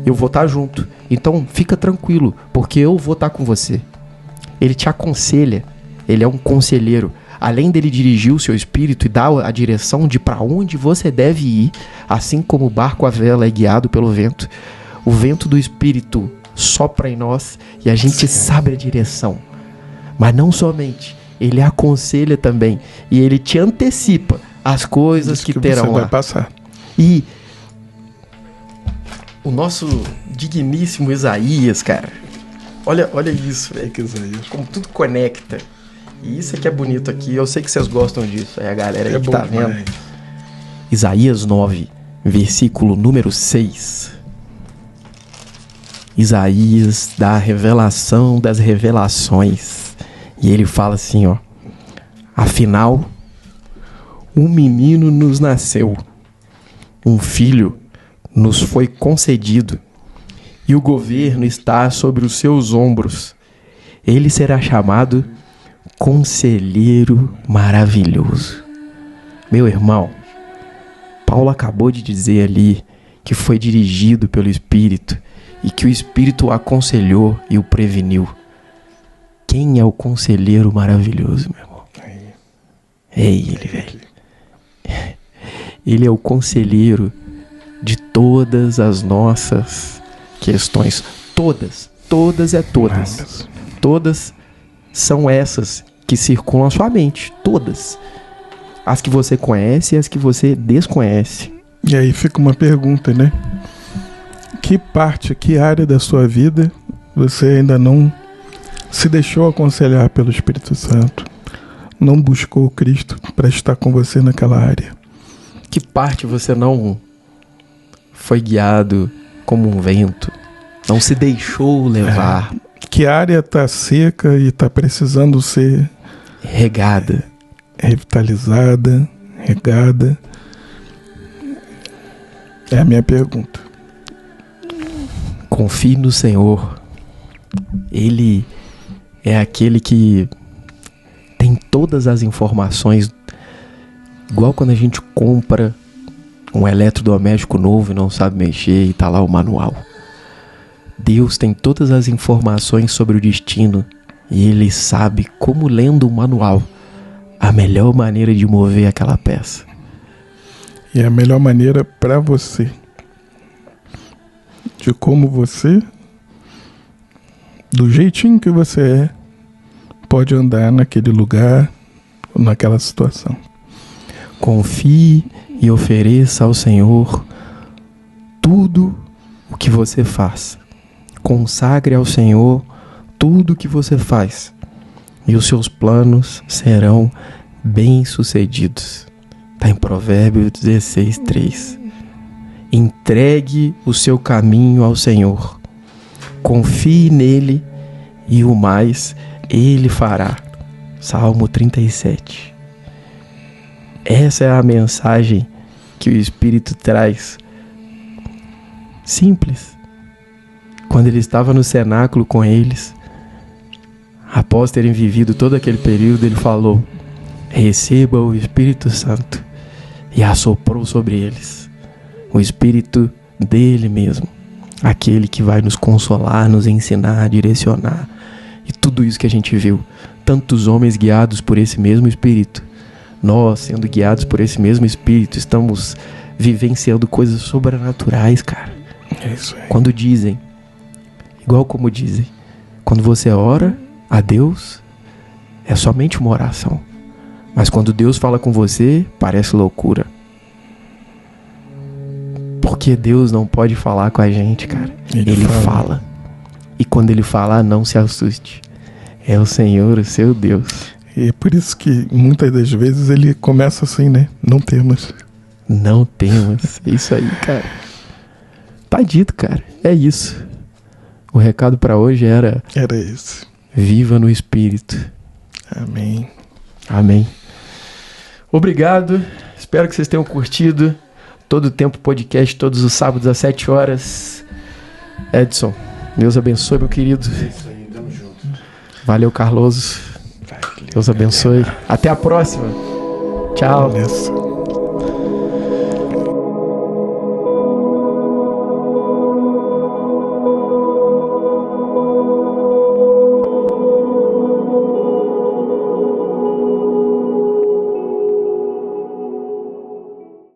eu vou estar junto. Então fica tranquilo, porque eu vou estar com você. Ele te aconselha, ele é um conselheiro. Além dele dirigir o seu espírito e dar a direção de para onde você deve ir, assim como o barco à vela é guiado pelo vento, o vento do Espírito sopra em nós e a gente sabe a direção. Mas não somente, ele aconselha também e ele te antecipa as coisas que terão lá. Vai passar. E o nosso digníssimo Isaías, cara, olha isso, velho, como tudo conecta. E isso aqui é bonito aqui, eu sei que vocês gostam disso, é a galera aí que tá vendo. Demais. Isaías 9, versículo número 6. Isaías dá a revelação das revelações. E ele fala assim, ó: afinal, um menino nos nasceu, um filho nos foi concedido, e o governo está sobre os seus ombros. Ele será chamado Conselheiro Maravilhoso. Meu irmão, Paulo acabou de dizer ali que foi dirigido pelo Espírito e que o Espírito o aconselhou e o preveniu. Quem é o Conselheiro Maravilhoso, meu irmão? É ele, velho. Ele é o conselheiro de todas as nossas questões. Todas. Todas são essas que circulam a sua mente. Todas. As que você conhece e as que você desconhece. E aí fica uma pergunta, né? Que área da sua vida você ainda não se deixou aconselhar pelo Espírito Santo? Não buscou Cristo para estar com você naquela área? Que parte você não foi guiado como um vento? Não se deixou levar? Que área está seca e está precisando ser regada, revitalizada, regada? É a minha pergunta. Confie no Senhor. Ele é aquele que tem todas as informações. Igual quando a gente compra um eletrodoméstico novo e não sabe mexer e tá lá o manual. Deus tem todas as informações sobre o destino e Ele sabe, como lendo o manual, a melhor maneira de mover aquela peça. E a melhor maneira para você, de como você, do jeitinho que você é, pode andar naquele lugar, naquela situação. Confie e ofereça ao Senhor tudo o que você faz. Consagre ao Senhor tudo o que você faz, e os seus planos serão bem-sucedidos. Está em Provérbios 16:3. Entregue o seu caminho ao Senhor. Confie nele e o mais Ele fará. Salmo 37. Essa é a mensagem que o Espírito traz. Simples. Quando ele estava no cenáculo com eles, após terem vivido todo aquele período, ele falou: receba o Espírito Santo, e assoprou sobre eles o Espírito dele mesmo, aquele que vai nos consolar, nos ensinar, direcionar, e tudo isso que a gente viu, tantos homens guiados por esse mesmo Espírito. Nós, sendo guiados por esse mesmo Espírito, estamos vivenciando coisas sobrenaturais, cara. É isso aí. Quando dizem, igual como dizem, quando você ora a Deus, é somente uma oração. Mas quando Deus fala com você, parece loucura. Porque Deus não pode falar com a gente, cara. Ele fala. E quando Ele falar, não se assuste. É o Senhor, o seu Deus. E é por isso que muitas das vezes Ele começa assim, né? Não temos. Não temas. É isso aí, cara. Tá dito, cara. É isso. O recado pra hoje era esse. Viva no Espírito. Amém. Amém. Obrigado. Espero que vocês tenham curtido. Todo o tempo podcast, todos os sábados às 7 horas. Edson, Deus abençoe, meu querido. É isso aí, tamo junto. Valeu, Carlos. Deus abençoe. Até a próxima. Tchau. Nessa.